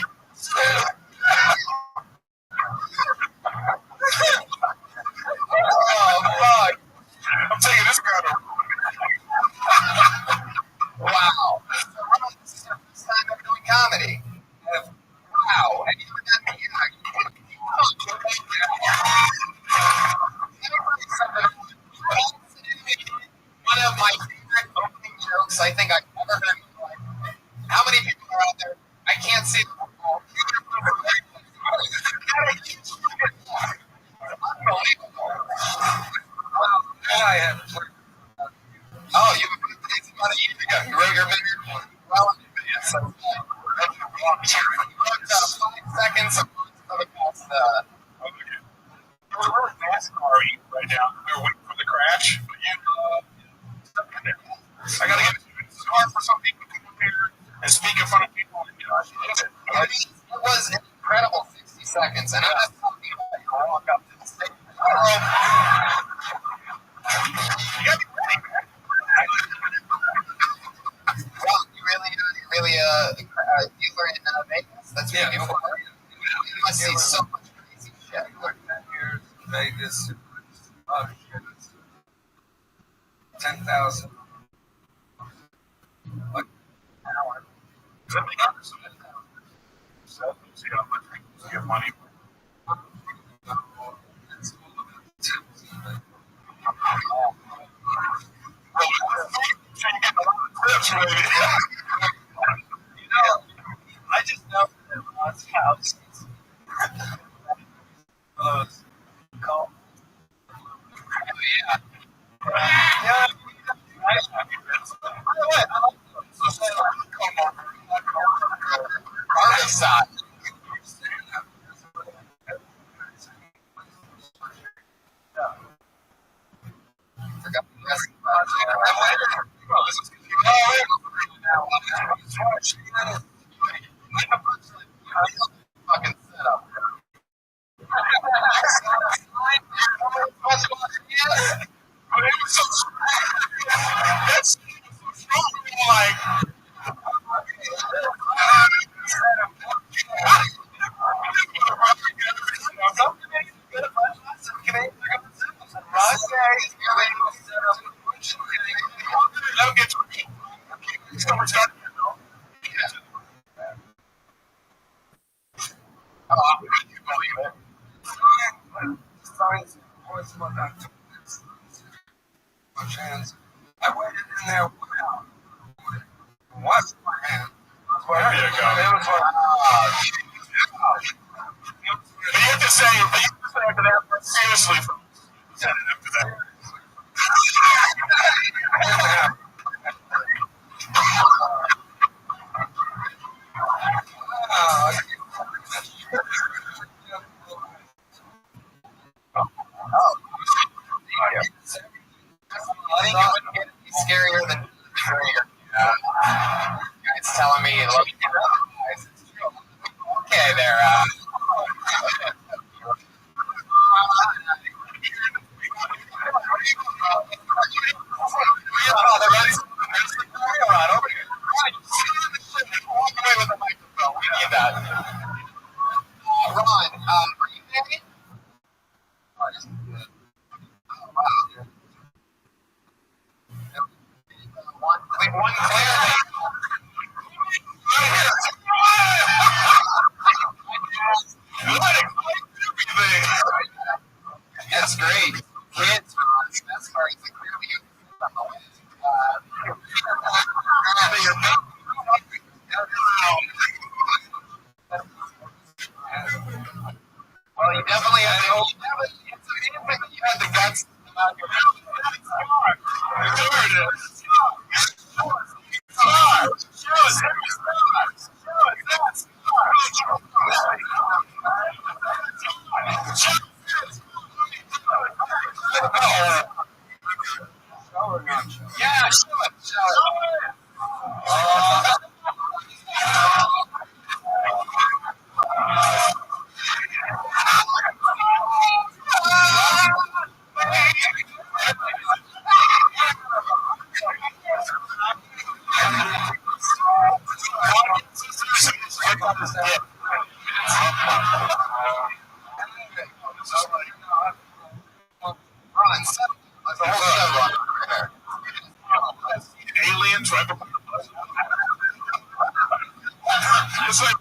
Oh, fuck. I'm taking this guy to. Wow. This is your first time ever doing comedy. Wow. And you haven't done one of my favorite opening jokes I think I've ever heard in my life. How many people are out there? I can't see them all. Unbelievable. Wow. I have. Oh, you it's about a year ago. You wrote your minute well in advance. So, you wrote 5 seconds of the past. We're really NASCAR right now. We're waiting for the crash. But I gotta get it. It's hard for some people to come here and speak in front of people. It was an incredible 60 seconds, and I'm just telling you, I walk up to the stage. You gotta be ready, man. Wow, you really a dealer in Vegas? That's what you do for work? You must see so much crazy shit. 10 years in Vegas. Oh, shit. 10,000. Like an hour. Something else. So, see how much you get money. I just know that Ron's house What? There you go. But you have to say after that, seriously, after that. I think it wouldn't get any scarier than guys telling me, look, okay, there. Ron, are you married? One clearly. That's great. Kids, that's where it's clearly well, you definitely had the guts about your yeah, Aliens right before the bus. It's like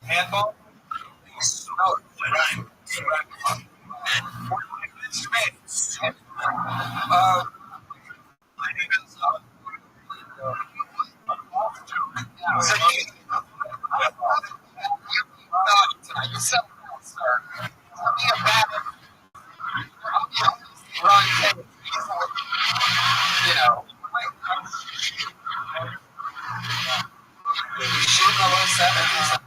handball. You know, shooting a low 70s.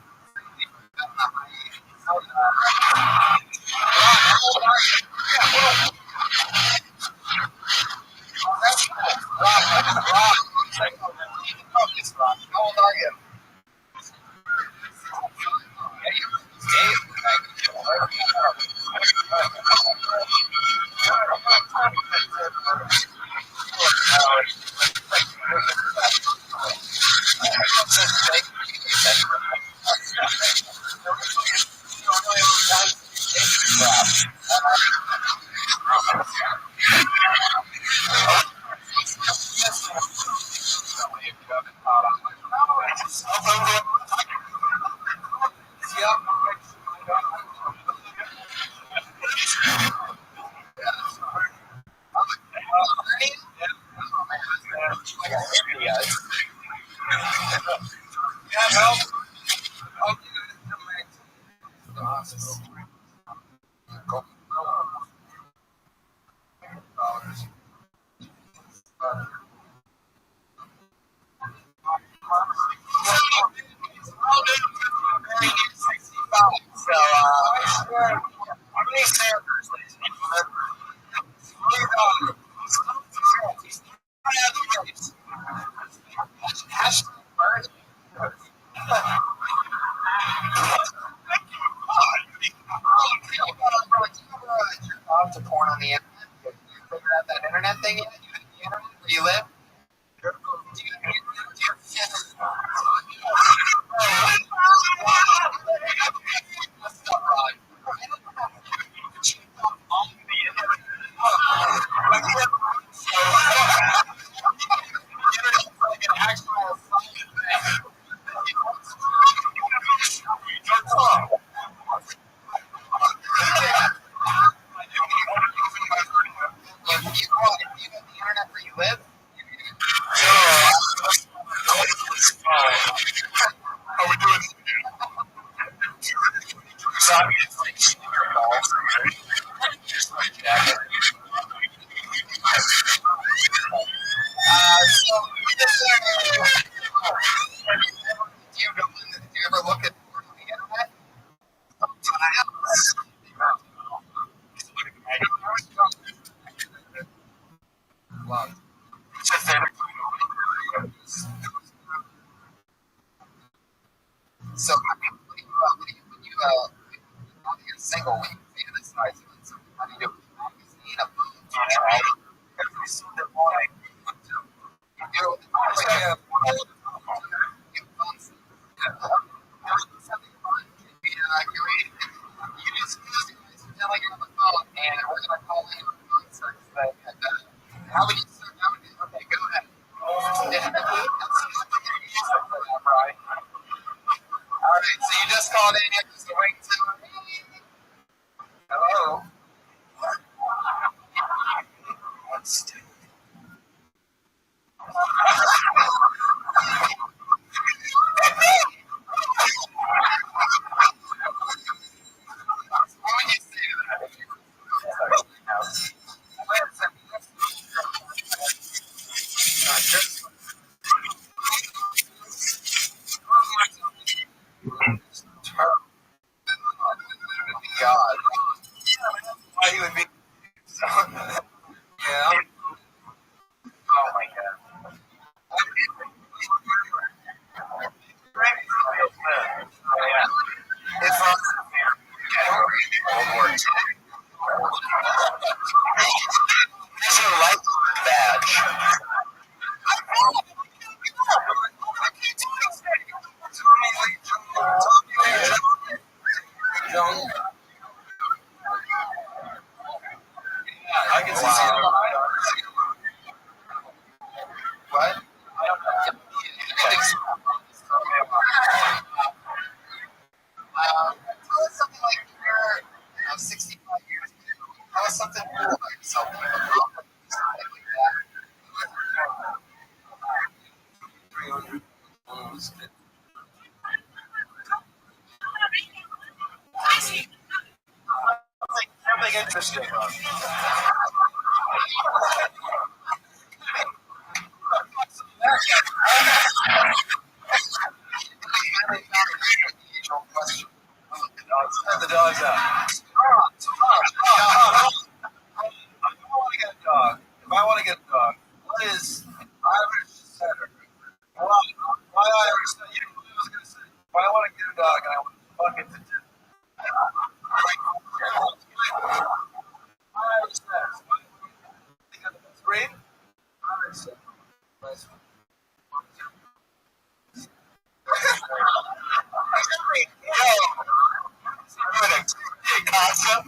How old are you? To porn on the internet. You figure out that internet thing yet? You have the internet where you live? So when you not get single, when you fantasize about something, how do you do it? You need a boat. Every Sunday morning. You do it with the boat. You fun something fun. You just tell like you're on the phone, and we're gonna call in on concert. How would you start? Okay, go ahead. Right. All right, so you just called in. You're just waiting to. Hello. What would you say to that? Wait a second. God. Why he would be. Yeah. Oh my God. It's on World War II. It's your life badge. I can see what? Tell us something like you're 65 years ago. Tell us something cool about yourself. Something like that. Something interesting. Let the dogs out. If I want to get a dog, what is Irish setter? Why Irish setter? You know what I was going to say. If I want to get a dog and I want to fuck it to death. Irish setter. Breed? Irish setter. Nice one. Concept.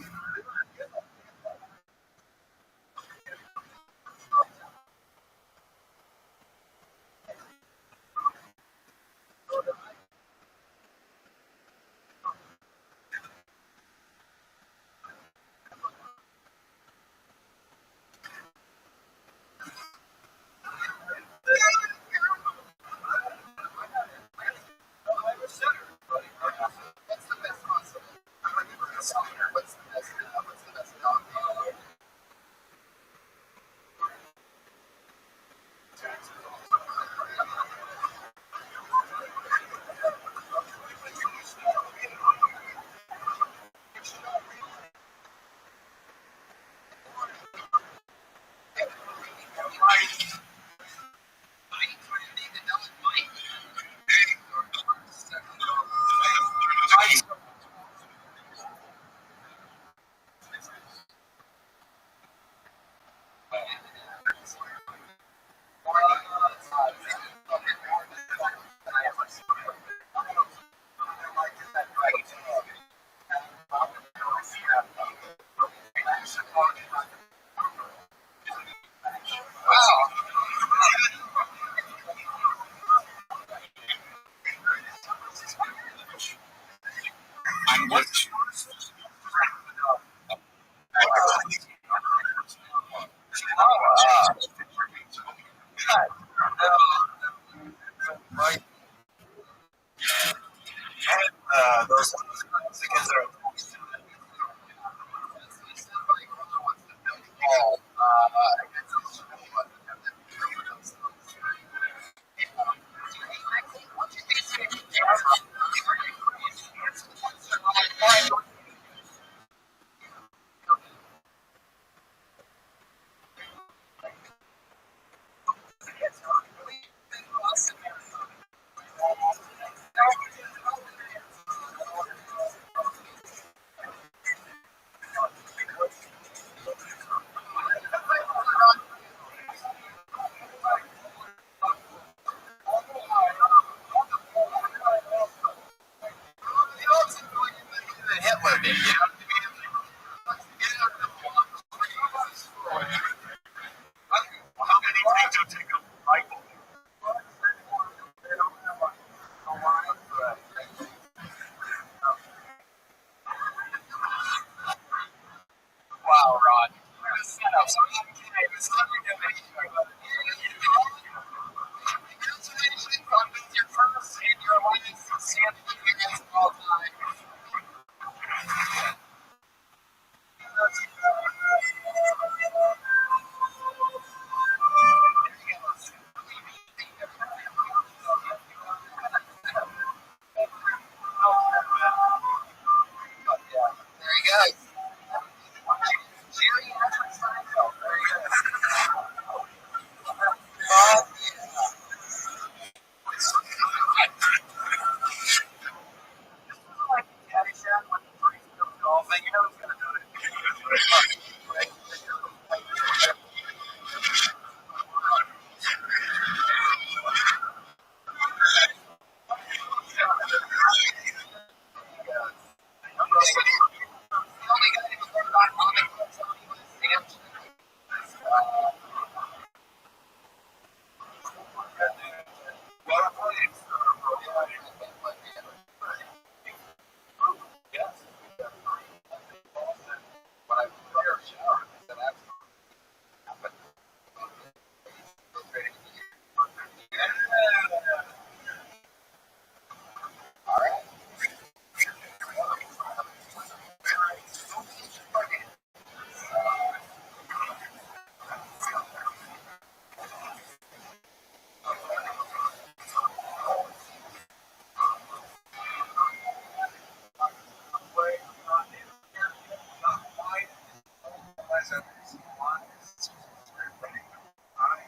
What's the best concept? What's the best dog? Those kids are. There you go. Geriatric Seinfeld. There you go. Like Caddyshack when the priest goes golfing, you know he's gonna do it. The only guy who was not comic books was Sam. Well played, sir. Yes. When I was there, shower, I said, absolutely. All right.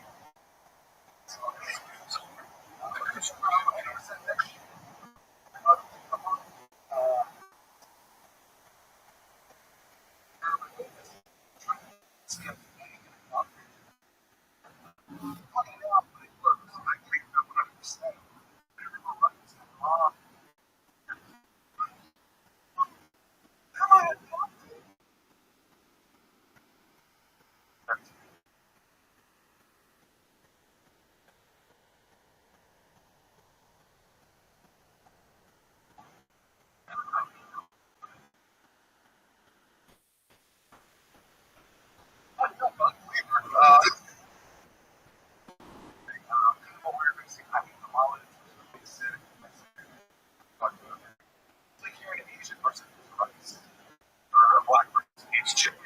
A black person eats chicken.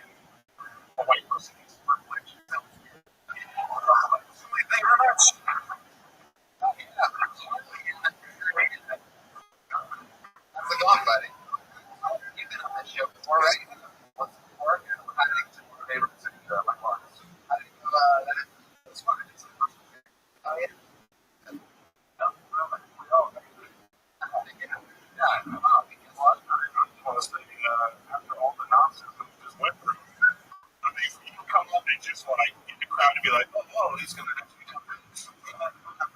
A white person eats privilege. Thank you very much. How's it going, buddy? You've been on this show before, right? What's it for? Favorites and my cars. How did you, that? That's fine. It's the first thing. Oh, yeah. No, no, Yeah, because what? honestly, after all the nonsense that we just went through, these people come up and just want to get the crowd to be like, oh, he's going to actually come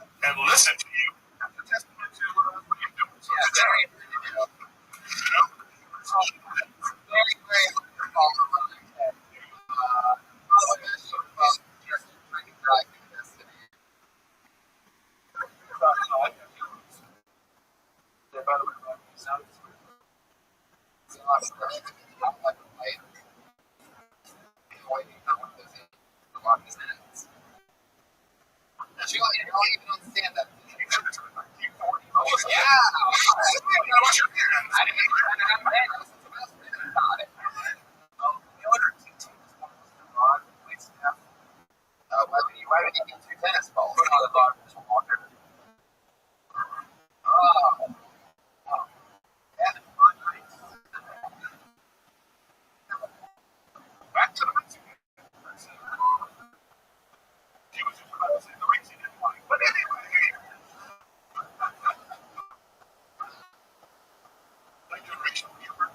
and listen to you. That's a testament to what you're doing. So Yeah, very, you know, very, very follow running. All of this sort of just trying to drive to destiny. Yeah, by the way, it sounds So I'm not like a light. Avoiding how one does it. The lock his hands. You don't even understand that. Oh, yeah. I didn't even turn it on my head. I was the best thing about it. Why would you get two tennis balls? On the bottom of the water. Oh. Yeah. back to the racing. She was just about to say the racing didn't like. But anyway, like the racial humor.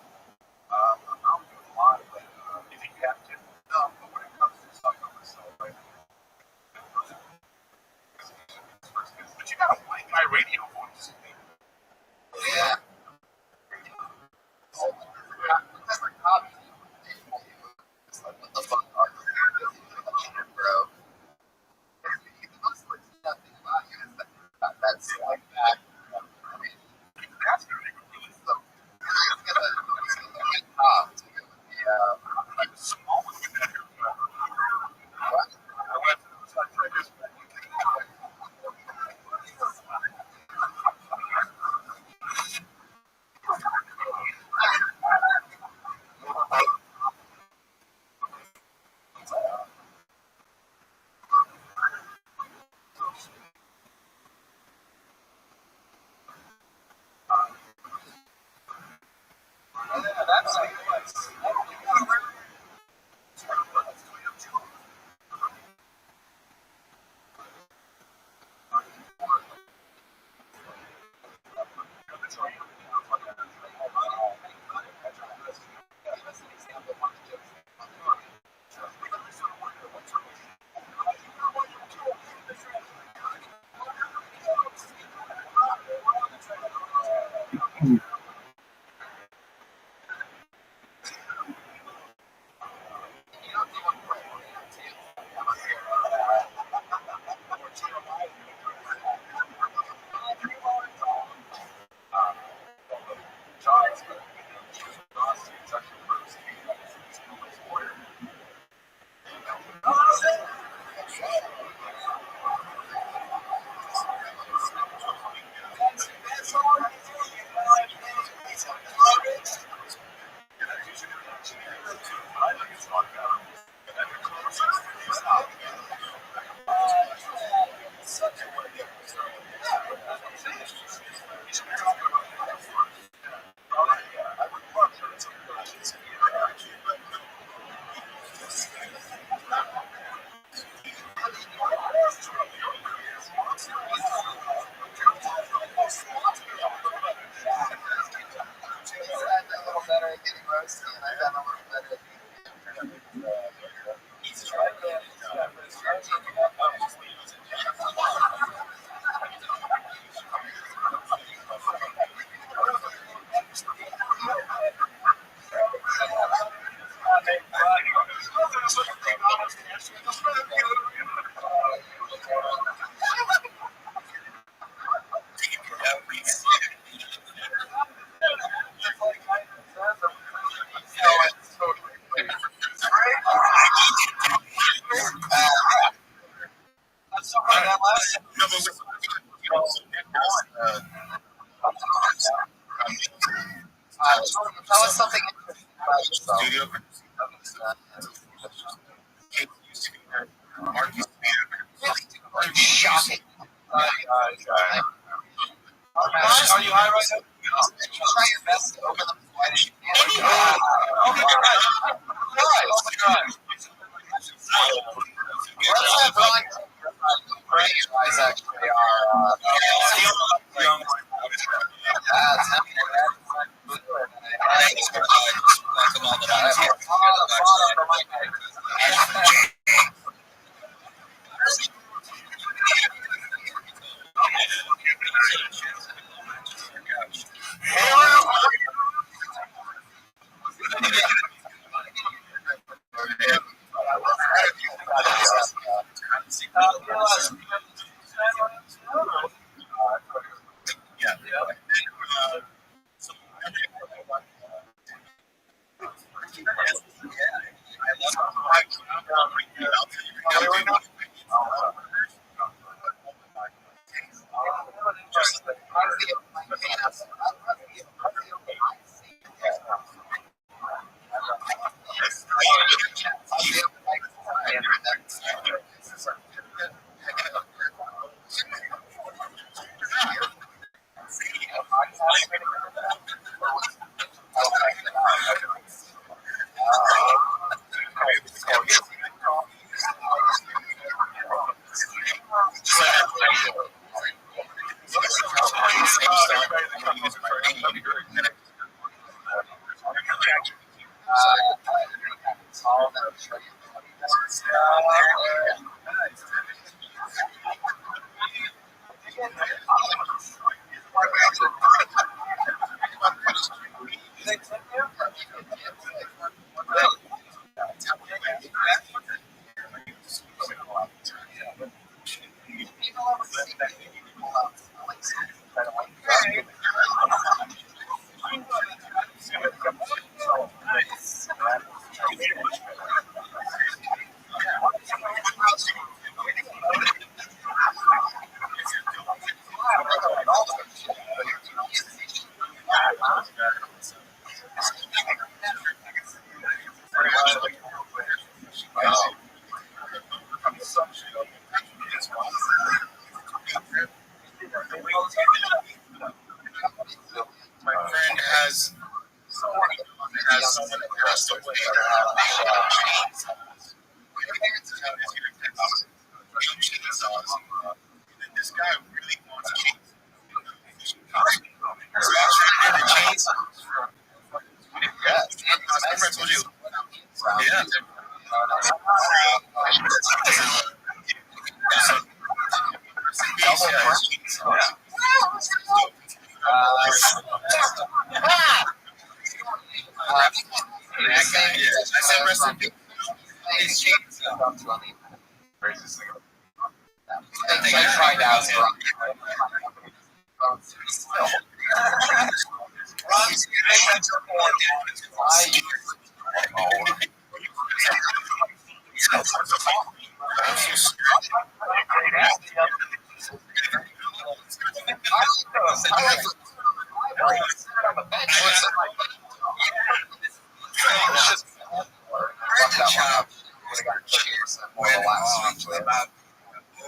Tell us something interesting about yourself. Shocking. Are you high right now? Try your best to open them as wide as you can. Open your eyes. Open your eyes. Let's have Ron. Great. Your eyes actually are. as someone who passed away, my parents are going to pick up young chainsaws. This guy really wants a chainsaw. So after I did the chainsaws, remember I told you, yeah. I said rest in peace. I tried out.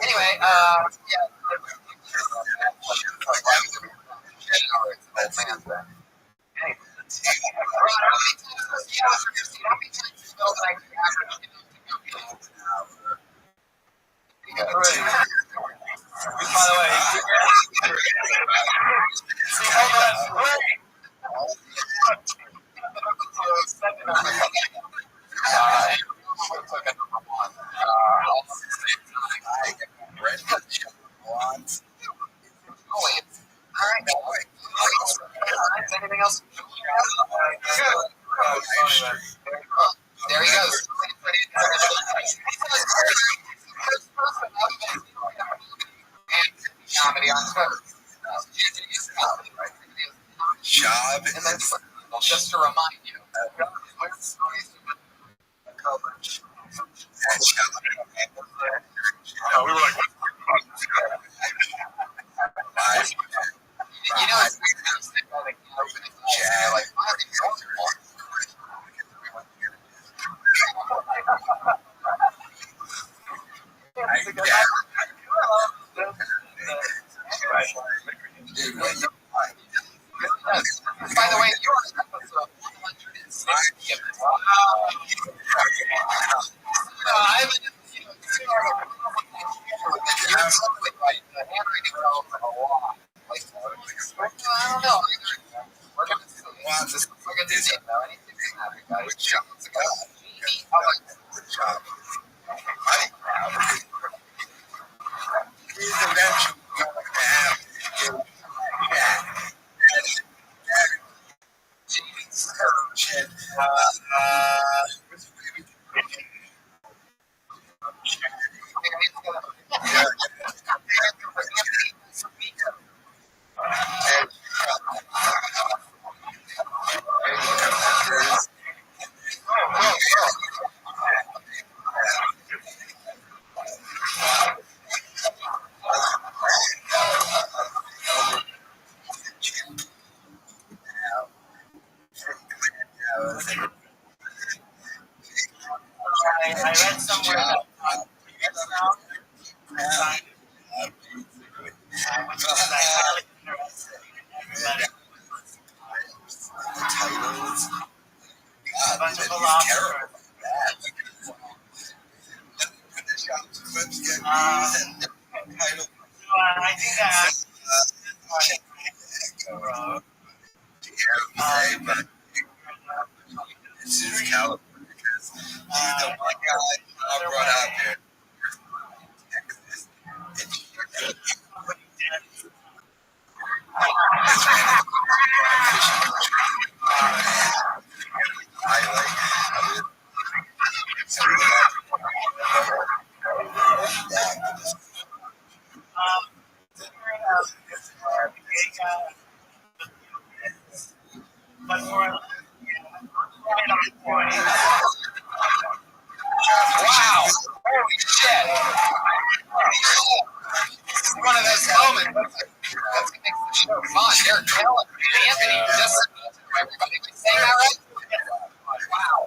Anyway, anything else? There he goes. Comedy on Twitter. Job. And then, just to remind you, coverage. We were like, you know, it's like, by the way, yours episode 160. I've been, you're totally right. The handwriting fell from a lot. I don't know. We're going to see. We're going to see. Anything can happen, guys. Good job. Good job. He's eventually going to have I read somewhere that a bunch of philosophers. I think that this is California because he's the one guy I brought out here. But for wow! Holy shit! This is one of those moments that's gonna make the show fun. They're killing Anthony. Just everybody can say that right? Wow!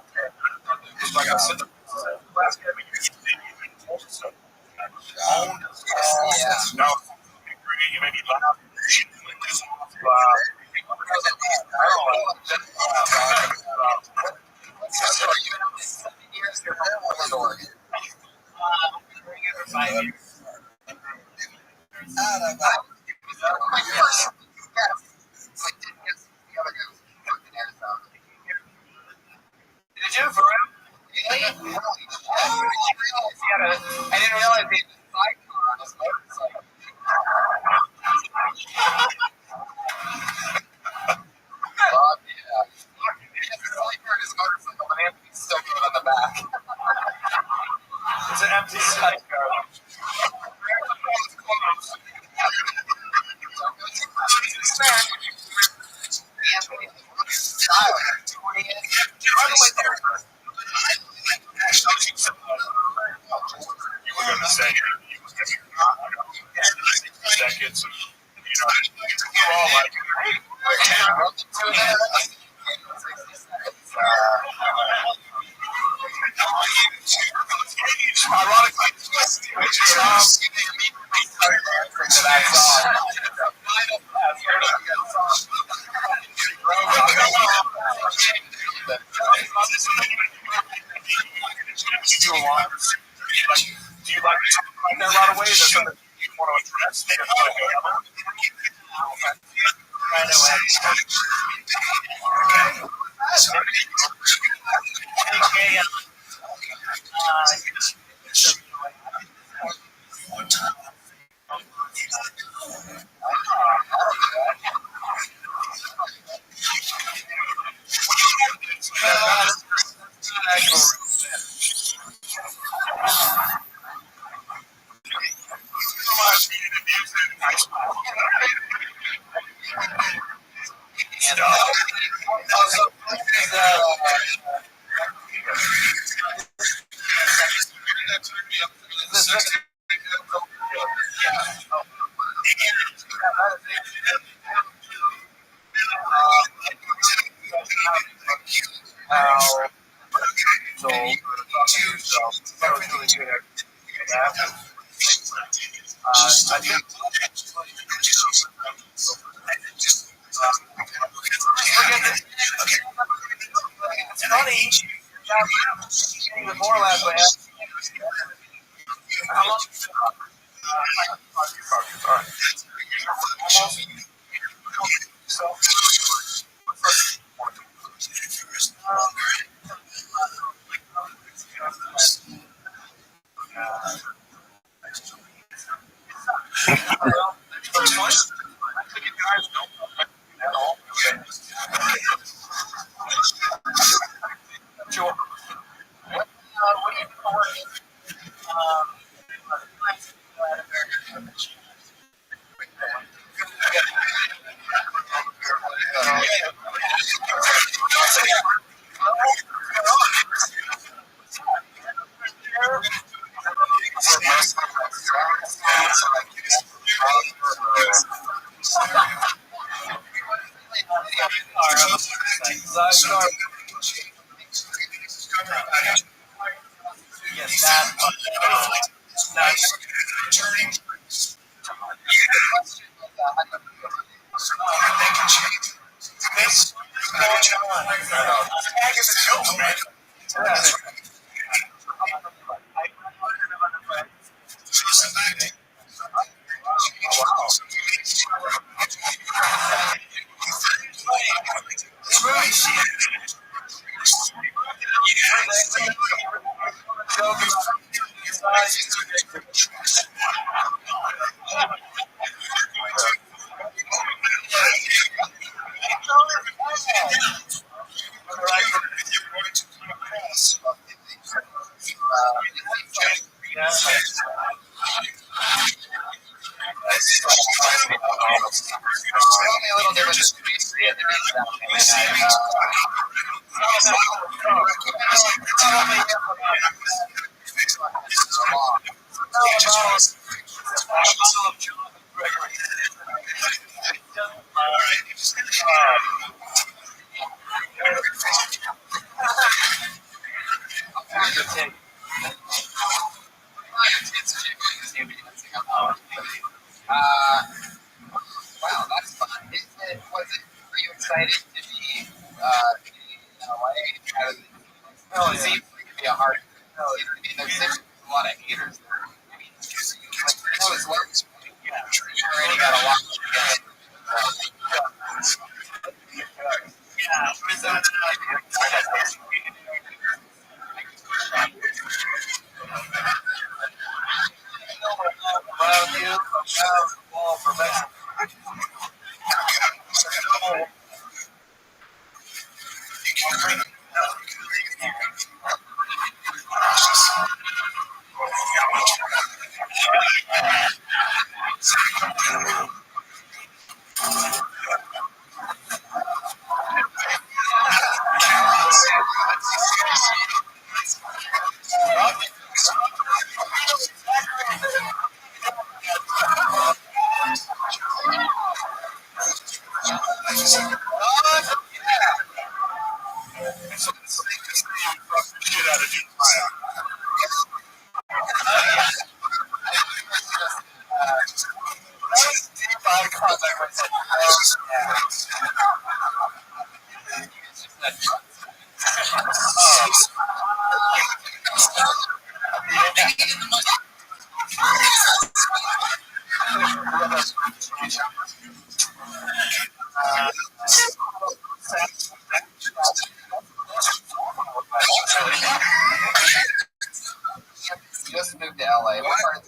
It's like I said. Yes. No. You may be loud. Ironically, you do a lot. Do you like that right away? That's something you want to address? Wow, that's fun. Were you excited to be in LA? It seems like it'd be a hard. There's a lot of haters there. How is work? You already got a lot to get. Just moved to LA. What part of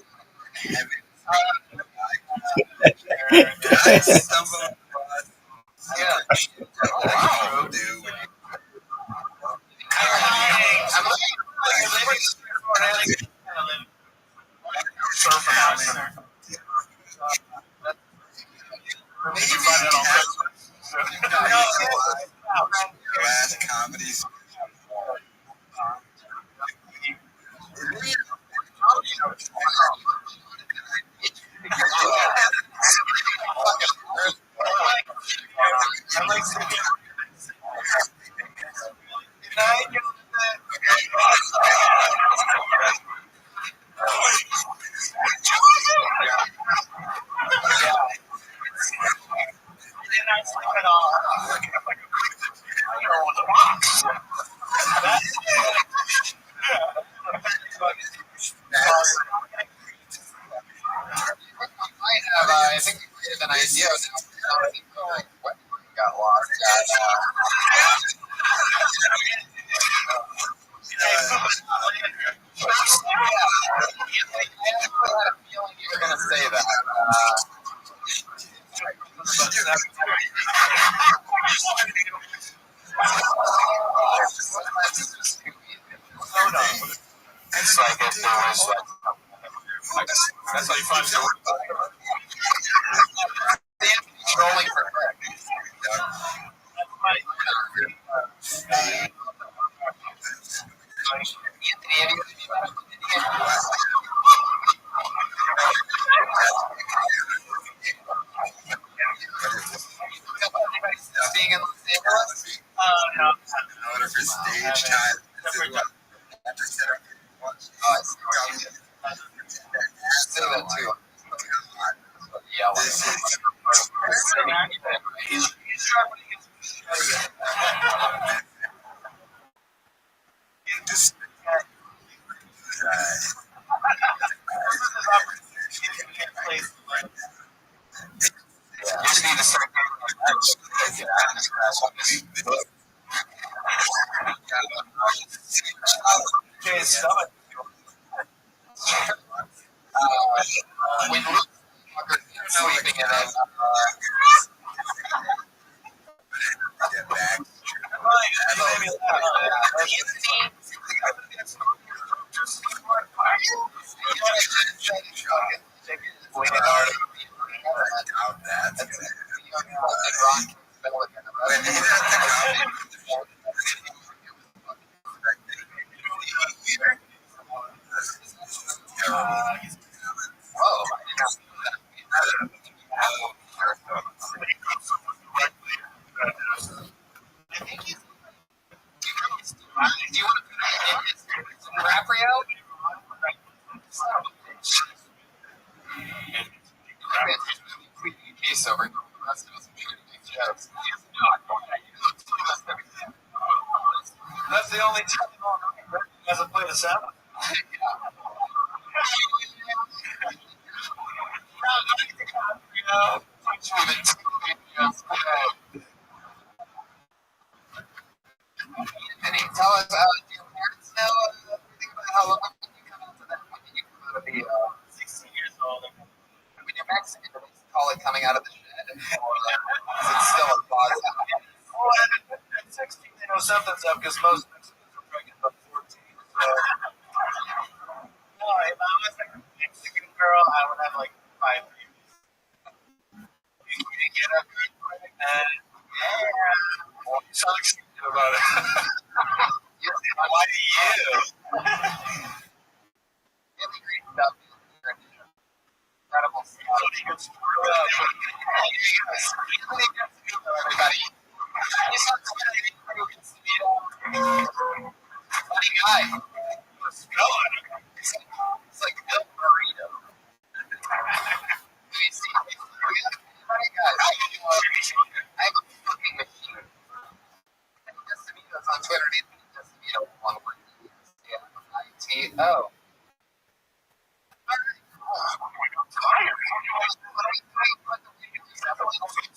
I think we created an idea of like what got lost. You were gonna say that. It's like if there was like that's how you find out. Trolling for her. Being in Los Angeles? No. For stage time. Say that too. Yeah. When sleeping in it. Do you want to Raprio? Case over. That's the only time he hasn't played a seven. Tell us, do your parents know anything about how long you come out to that? When did you come out to be 16 years old? When you're Mexican, do they call it coming out of the shed? Or is it still a pause? Well, at 16, they know something's up because most Mexicans are pregnant by 14. So, no, if I was like a Mexican girl, I would have like 5 babies. You can get up and pregnant. Yeah. Well, you sound excited about it. Why do you? Really great stuff. Incredible stuff. Everybody. He's not funny guy. It's like a burrito. Funny guy. I have a fucking machine. literally just, one word. ITO.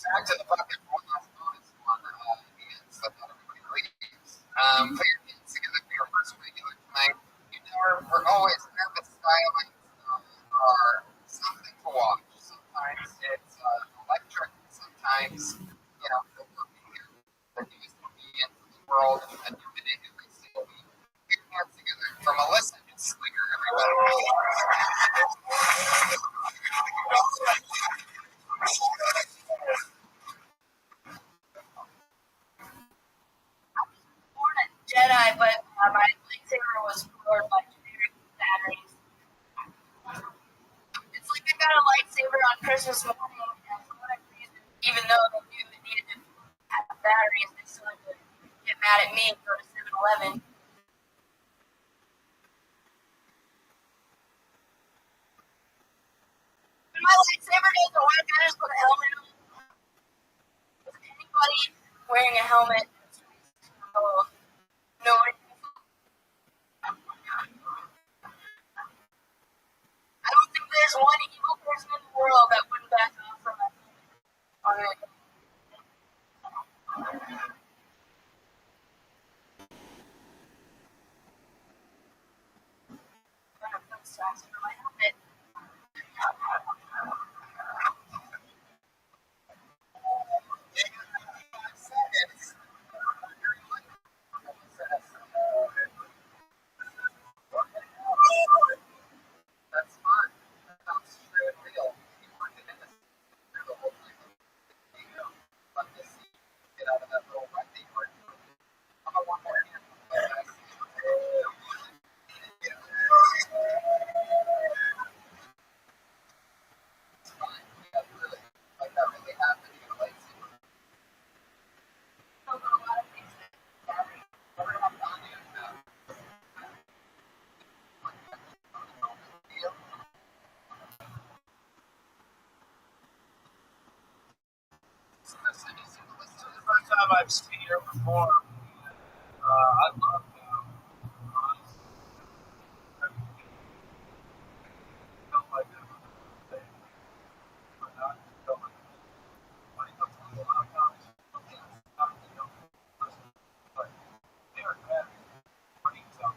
Back to the bucket. One last bonus on hands that not everybody reads. Put your hands together for your first regular tonight. We're always nervous stylings are something to watch. Sometimes it's electric. Sometimes, they're working here. The news convenience of the world and the minute every single week. Put your hands together for Melissa and Slinger, everybody. Born a Jedi, but my lightsaber was powered by generic batteries. It's like I got a lightsaber on Christmas morning, and for whatever reason, even though they knew it needed to have batteries, they still had to get mad at me and go to 7-Eleven. But my lightsaber doesn't work, I just put a helmet on. Is anybody wearing a helmet? No. I don't think there's one evil person in the world that wouldn't back off from it. Alright. For my helmet. That's fun. That sounds true and real. You work in industry. You're the whole time. Let me see. Get out of that little rugby part. How about one more hand? It's fine. That really, that really happened. You like A lot of things that This is the first time I've seen her perform. I love them. I felt like that was a thing. But not felt like when it comes to a lot of times, not really know. But they are bad. Pretty tough.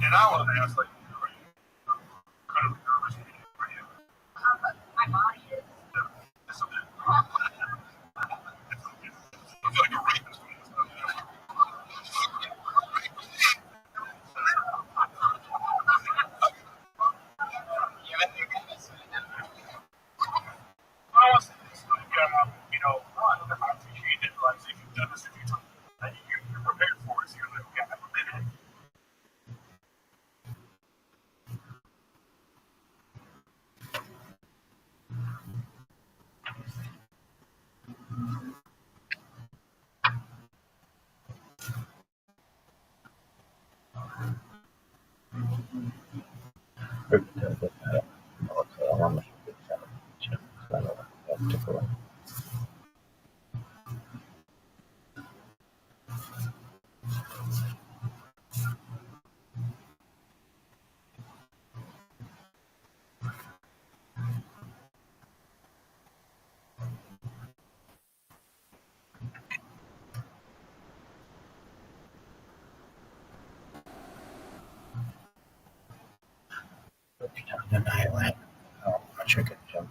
And I want to ask, like, are you kind of nervous when you are you? my body is. It's okay. I feel like a rapist when it's I want to say this, like, I appreciate it. Like, if you've done this a few times, and you're prepared for it, so you're like, okay, I'm prepared. An island. A chicken jump.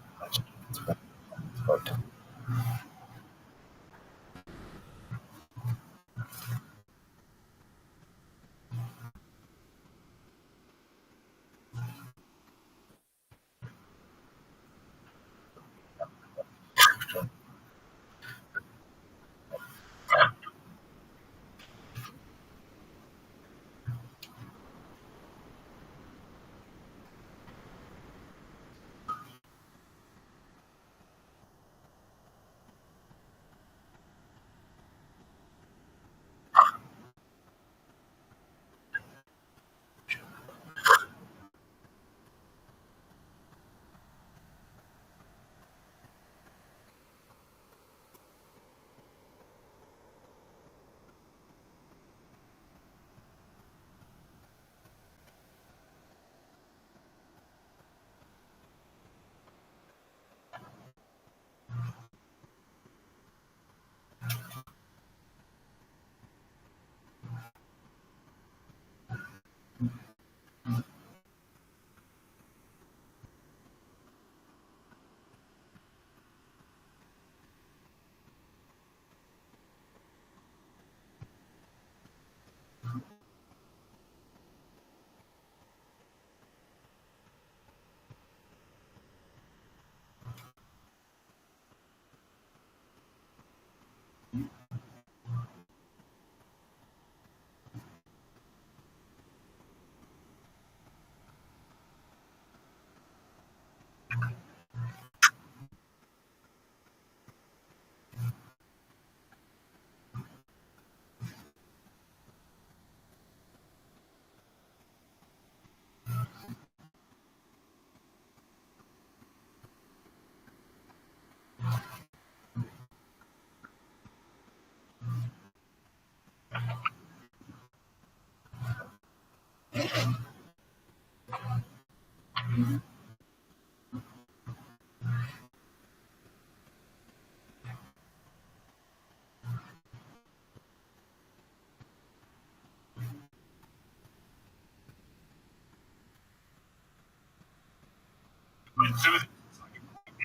Went through this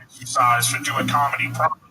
exercise for doing comedy properly.